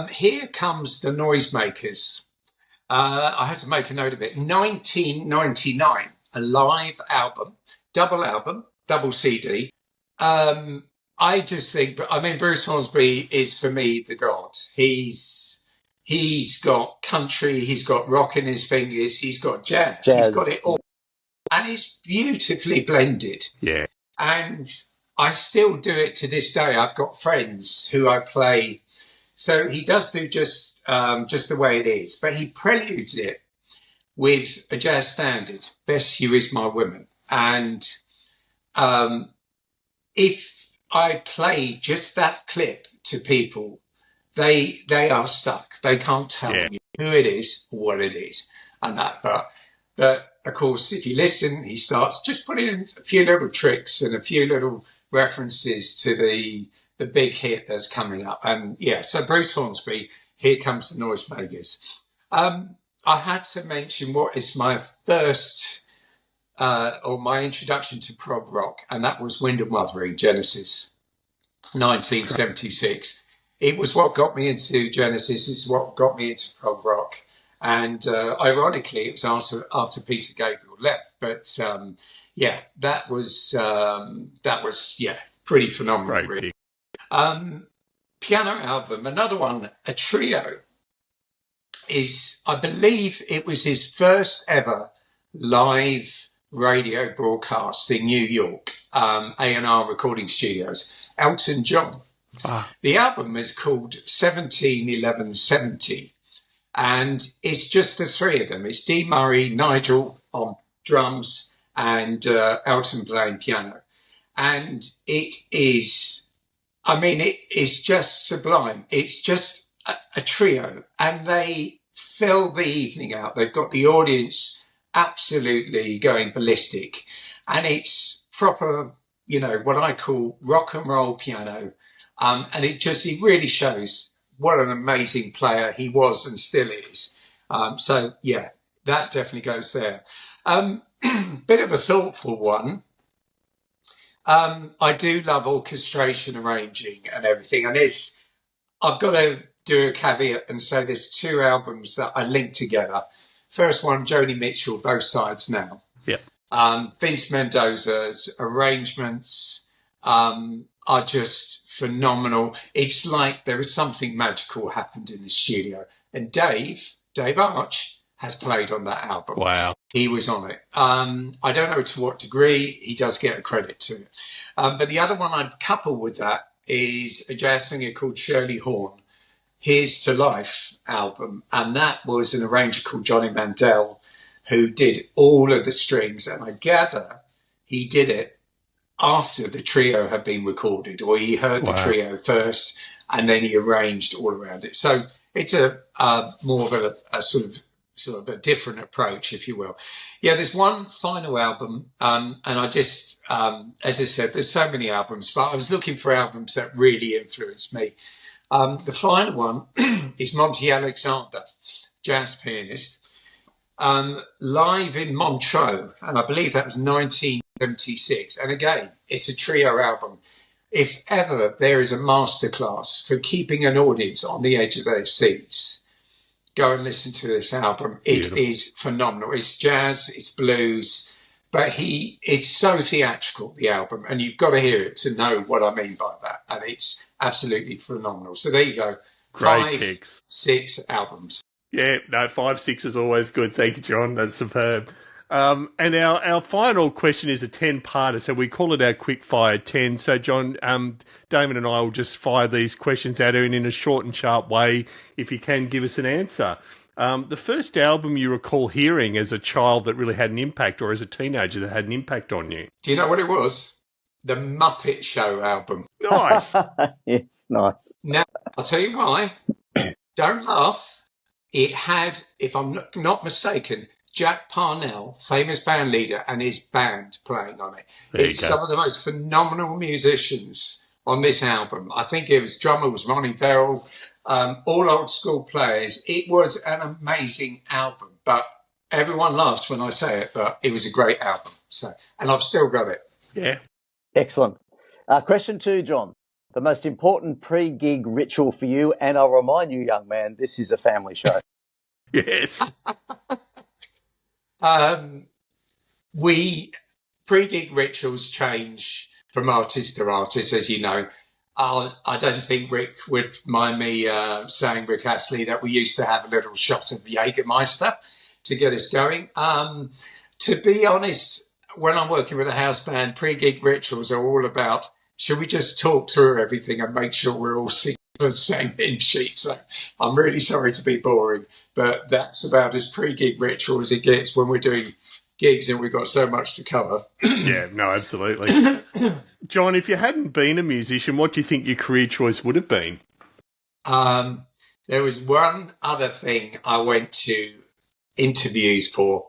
Here comes the Noisemakers. I had to make a note of it. 1999, a live album, double CD. I just think, I mean, Bruce Hornsby is for me the god. He's got country, he's got rock in his fingers, he's got jazz. He's got it all, and it's beautifully blended. Yeah, and I still do it to this day. I've got friends who I play. So he does do just the way it is, but he preludes it with a jazz standard, "Best You Is My Woman." And if I play just that clip to people, they are stuck. They can't tell you who it is or what it is, and that. But of course, if you listen, he starts just putting in a few little tricks and a few little references to the big hit that's coming up. And yeah, so Bruce Hornsby, Here Comes the Noisemakers. I had to mention what is my first or my introduction to prog rock, and that was Wind and Wuthering, Genesis, 1976. It was what got me into Genesis. It's what got me into prog rock. And ironically, it was after Peter Gabriel left. But yeah, that was pretty phenomenal. Great. Really. Piano album, another one, a trio, is, I believe it was his first ever live radio broadcast in New York, A&R Recording Studios, Elton John. The album is called 171170, and it's just the three of them. It's Dee Murray, Nigel on drums, and Elton playing piano. And it is, I mean, it is just sublime. It's just a trio, and they fill the evening out. They've got the audience absolutely going ballistic, and it's proper, you know, what I call rock and roll piano. And it really shows what an amazing player he was and still is. So yeah, that definitely goes there. Bit of a thoughtful one. I do love orchestration, arranging and everything. And I've got to do a caveat and say there's 2 albums that I link together. First one, Joni Mitchell, Both Sides Now. Yeah. Vince Mendoza's arrangements are just phenomenal. It's like there was something magical happened in the studio. And Dave Arch has played on that album. Wow. He was on it. I don't know to what degree. He does get a credit to it. But the other one I'd couple with that is a jazz singer called Shirley Horn, Here's to Life album. And that was an arranger called Johnny Mandel who did all of the strings. And I gather he did it after the trio had been recorded, or he heard the trio first and then he arranged all around it. So it's a more of a sort of a different approach, if you will. Yeah, there's one final album, and I just, as I said, there's so many albums, but I was looking for albums that really influenced me. The final one is Monty Alexander, jazz pianist, live in Montreux, and I believe that was 1976. And again, it's a trio album. If ever there is a masterclass for keeping an audience on the edge of their seats, go and listen to this album. It is phenomenal. It's jazz, it's blues, but it's so theatrical, the album, and you've got to hear it to know what I mean by that. And it's absolutely phenomenal. So there you go. Great picks. 6 albums. Yeah, no, 5, 6 is always good. Thank you, John. That's superb. And our final question is a 10-parter, so we call it our quick fire 10. So, John, Damon and I will just fire these questions out in a short and sharp way, if you can give us an answer. The first album you recall hearing as a child that really had an impact, or as a teenager that had an impact on you? Do you know what it was? The Muppet Show album. Nice. Yes, nice. Now, I'll tell you why. Don't laugh. It had, if I'm not mistaken, Jack Parnell, famous band leader, and his band playing on it. It's some of the most phenomenal musicians on this album. I think drummer was Ronnie Verrill, all old school players. It was an amazing album, but everyone laughs when I say it, but it was a great album. So, and I've still got it. Yeah. Excellent. Question 2, John. The most important pre-gig ritual for you, and I'll remind you, young man, this is a family show. Yes. We pre-gig rituals change from artist to artist, as you know. I don't think Rick would mind me saying, Rick Astley, that we used to have a little shot of Jägermeister to get us going. To be honest, when I'm working with a house band, pre-gig rituals are all about, should we just talk through everything and make sure we're all singing the same hymn sheet? So I'm really sorry to be boring, but that's about as pre-gig ritual as it gets when we're doing gigs and we've got so much to cover. Yeah, no, absolutely. John, if you hadn't been a musician, what do you think your career choice would have been? There was one other thing I went to interviews for,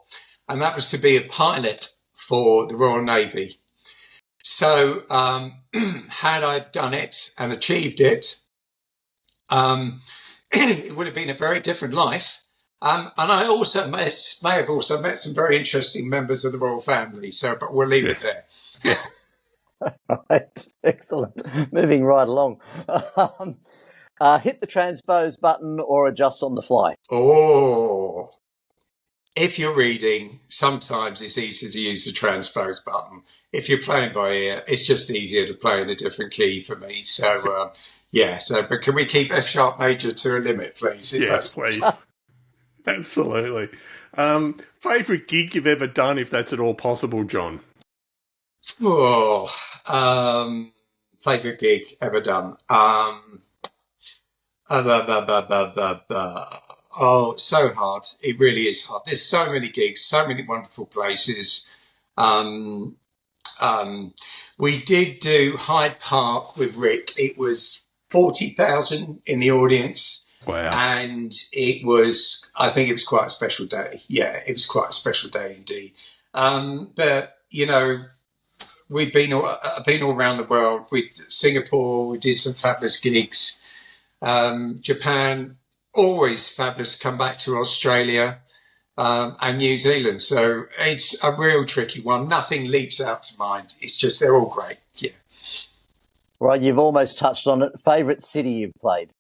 and that was to be a pilot for the Royal Navy. So had I done it and achieved it, it would have been a very different life. And I also may have also met some very interesting members of the royal family. So, but we'll leave it there. Yeah. Right. Excellent. Moving right along. Hit the transpose button or adjust on the fly. Oh, if you're reading, sometimes it's easier to use the transpose button. If you're playing by ear, it's just easier to play in a different key for me. So, but can we keep F sharp major to a limit, please? Yes, please. Absolutely. Favourite gig you've ever done, if that's at all possible, John? Favourite gig ever done? Oh, so hard. It really is hard. There's so many gigs, so many wonderful places. We did do Hyde Park with Rick. It was 40,000 in the audience. Wow. And I think it was quite a special day. Yeah, it was quite a special day indeed. But, you know, I've been all around the world. Singapore, we did some fabulous gigs. Japan, always fabulous to come back to Australia and New Zealand. So it's a real tricky one. Nothing leaps out to mind. It's just they're all great. Yeah. Right, you've almost touched on it. Favourite city you've played?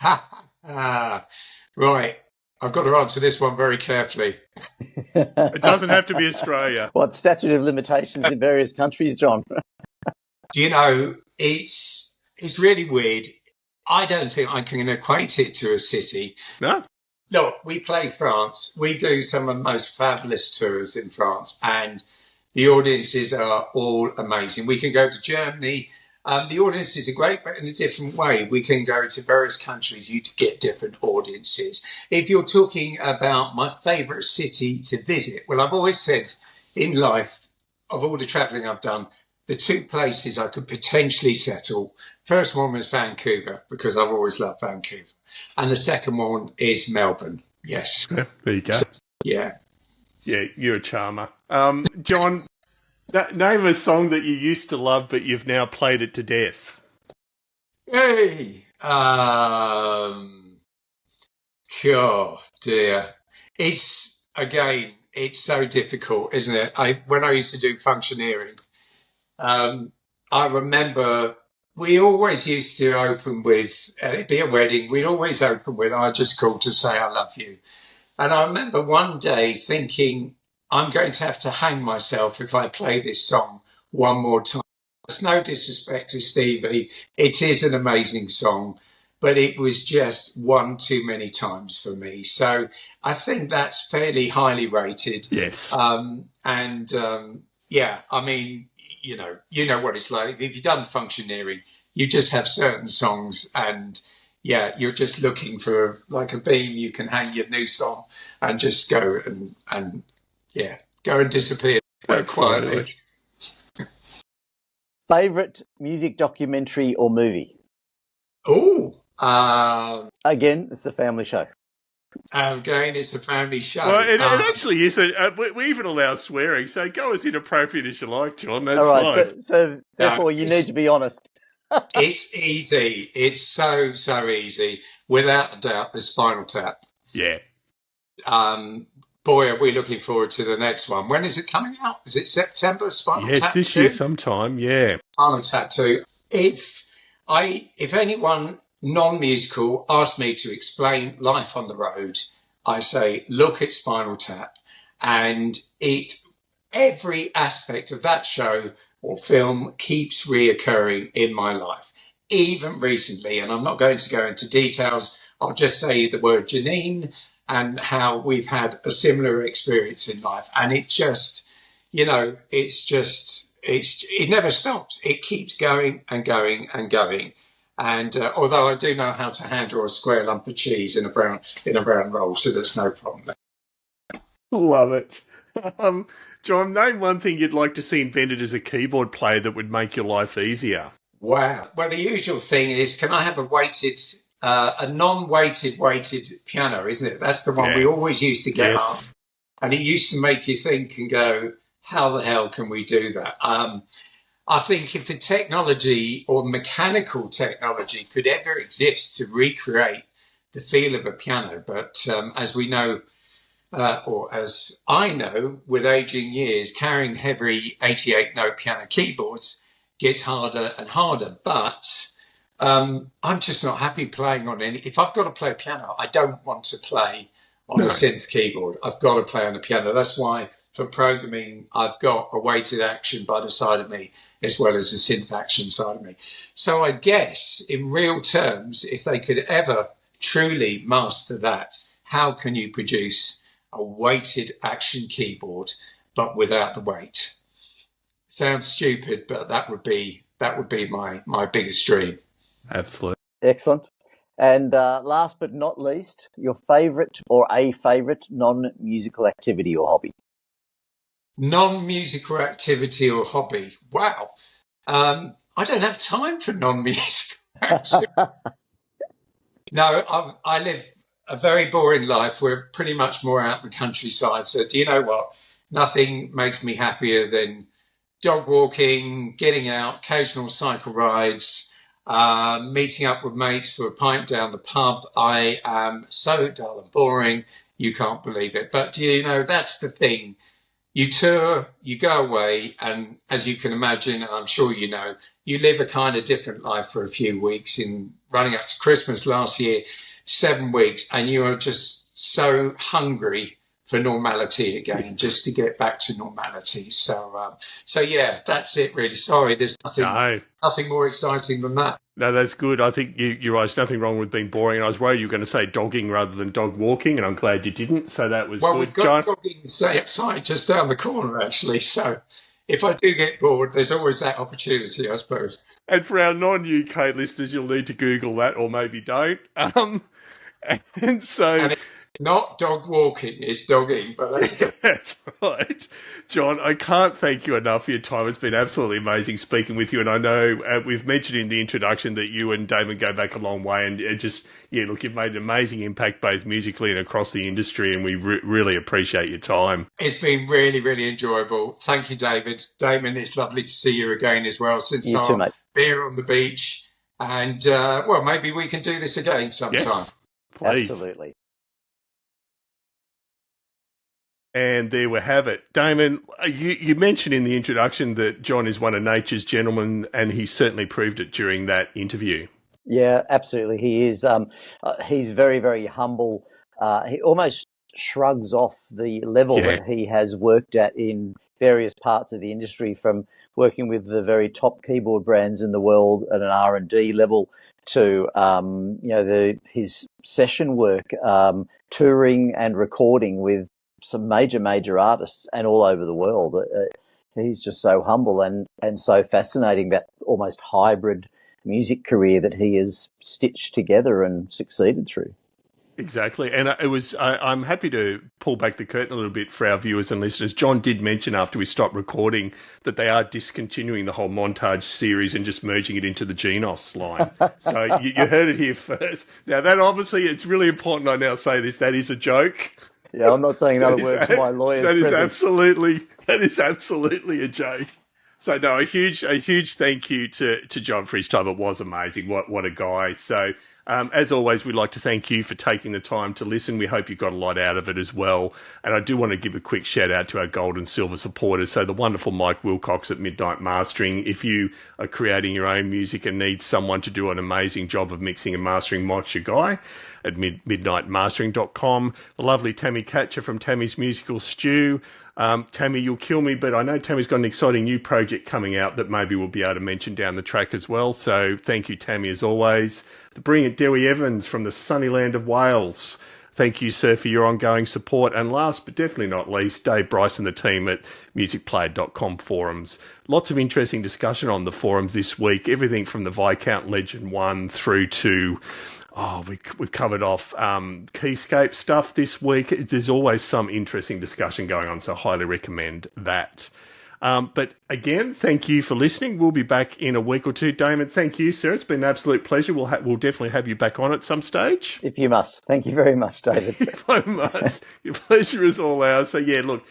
Right. I've got to answer this one very carefully. It doesn't have to be Australia. What statute of limitations in various countries, John? Do you know, it's really weird. I don't think I can equate it to a city. No? Look, we play France. We do some of the most fabulous tours in France, and the audiences are all amazing. We can go to Germany. The audiences are great, but in a different way. We can go to various countries, you to get different audiences. If you're talking about my favourite city to visit, well, I've always said in life, of all the travelling I've done, the two places I could potentially settle, first one was Vancouver, because I've always loved Vancouver. And the second one is Melbourne. Yes. Yeah, there you go. So, yeah. Yeah, you're a charmer. John, name a song that you used to love, but you've now played it to death. Hey! Oh, dear. It's so difficult, isn't it? When I used to do functioneering, I remember we always used to open with, it'd be a wedding, we'd always open with, I just called to say I love you. And I remember one day thinking, I'm going to have to hang myself if I play this song one more time. There's no disrespect to Stevie. It is an amazing song, but it was just one too many times for me. So I think that's fairly highly rated. Yes. Yeah, I mean, you know what it's like. If you've done functioneering, you just have certain songs and yeah, you're just looking for like a beam you can hang your noose on and just go and go and disappear quietly. Favourite music documentary or movie? Oh, again, it's a family show. Again, it's a family show. Well, it actually is. We even allow swearing, so go as inappropriate as you like, John. That's all right, fine. so therefore you need to be honest. It's easy. It's so easy. Without a doubt, the Spinal Tap. Yeah. boy, are we looking forward to the next one. When is it coming out? Is it September? Spinal Yeah, it's Tap this year 2? sometime. Yeah. Spinal Tap 2. If anyone non-musical asked me to explain life on the road, I say, look at Spinal Tap, and every aspect of that show or film keeps reoccurring in my life, even recently. And I'm not going to go into details. I'll just say the word Janine and how we've had a similar experience in life. And it just, it never stops. It keeps going and going and going. And although I do know how to handle a square lump of cheese in a brown roll, so there's no problem there. Love it. John, name one thing you'd like to see invented as a keyboard player that would make your life easier. Wow. Well, the usual thing is, can I have a non-weighted piano, isn't it? That's the one we always used to get up. And it used to make you think and go, how the hell can we do that? I think if the technology or mechanical technology could ever exist to recreate the feel of a piano, but as we know, or as I know, with aging years, carrying heavy 88-note piano keyboards gets harder and harder. But I'm just not happy playing on any. If I've got to play a piano, I don't want to play on a synth keyboard. I've got to play on a piano. That's why for programming, I've got a weighted action by the side of me as well as a synth action side of me. So I guess in real terms, if they could ever truly master that, how can you produce a weighted action keyboard but without the weight? Sounds stupid, but that would be my biggest dream. Absolutely. Excellent. And last but not least, your favourite or a favourite non-musical activity or hobby? Non-musical activity or hobby? Wow. I don't have time for non-musical activity. No, I live a very boring life. We're pretty much more out in the countryside. So do you know what? Nothing makes me happier than dog walking, getting out, occasional cycle rides, meeting up with mates for a pint down the pub. I am so dull and boring, you can't believe it. But do you know, that's the thing. You tour, you go away, and as you can imagine, and I'm sure you know, you live a kind of different life for a few weeks. In running up to Christmas last year, 7 weeks, and you are just so hungry for normality again, just to get back to normality. So yeah, that's it really. Sorry, there's nothing more exciting than that. No, that's good. I think you're right. There's nothing wrong with being boring. I was worried you were going to say dogging rather than dog walking, and I'm glad you didn't. So that was well, good. We've got dogging site just down the corner, actually. So if I do get bored, there's always that opportunity, I suppose. And for our non-UK listeners, you'll need to Google that, or maybe don't. And so... And not dog walking, it's dogging, but that's right. John, I can't thank you enough for your time. It's been absolutely amazing speaking with you. And I know we've mentioned in the introduction that you and Damon go back a long way. And you've made an amazing impact both musically and across the industry. And we really appreciate your time. It's been really, really enjoyable. Thank you, David. Damon, it's lovely to see you again as well since our beer on the beach. And, maybe we can do this again sometime. Yes, please. Absolutely. And there we have it. Damon, you mentioned in the introduction that John is one of nature's gentlemen, and he certainly proved it during that interview. Yeah, absolutely. He is. He's very, very humble. He almost shrugs off the level that he has worked at in various parts of the industry, from working with the very top keyboard brands in the world at an R&D level to his session work, touring and recording with some major artists and all over the world. He's just so humble and so fascinating, that almost hybrid music career that he has stitched together and succeeded through. Exactly. And I'm happy to pull back the curtain a little bit for our viewers and listeners. John did mention after we stopped recording that they are discontinuing the whole montage series and just merging it into the Genos line. So you heard it here first. Now, that obviously, it's really important I now say this, that is a joke. Yeah, I'm not saying another word to my lawyer's That is presence. absolutely a joke. So no, a huge thank you to John for his time. It was amazing. What a guy. So As always, we'd like to thank you for taking the time to listen. We hope you got a lot out of it as well. And I do want to give a quick shout out to our gold and silver supporters. So the wonderful Mike Wilcox at Midnight Mastering. If you are creating your own music and need someone to do an amazing job of mixing and mastering, Mike's your guy at midnightmastering.com. The lovely Tammy Catcher from Tammy's Musical Stew. Tammy, you'll kill me, but I know Tammy's got an exciting new project coming out that maybe we'll be able to mention down the track as well. So thank you, Tammy, as always. The brilliant Dewey Evans from the sunny land of Wales. Thank you, sir, for your ongoing support. And last but definitely not least, Dave Bryce and the team at musicplayer.com forums. Lots of interesting discussion on the forums this week. Everything from the Viscount Legend 1 through to... we've covered off Keyscape stuff this week. There's always some interesting discussion going on, so I highly recommend that. But again, thank you for listening. We'll be back in a week or two. Damon, thank you, sir. It's been an absolute pleasure. We'll definitely have you back on at some stage. If you must. Thank you very much, David. If I must. Your pleasure is all ours. So, yeah, look,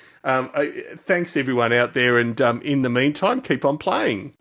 thanks everyone out there. And in the meantime, keep on playing.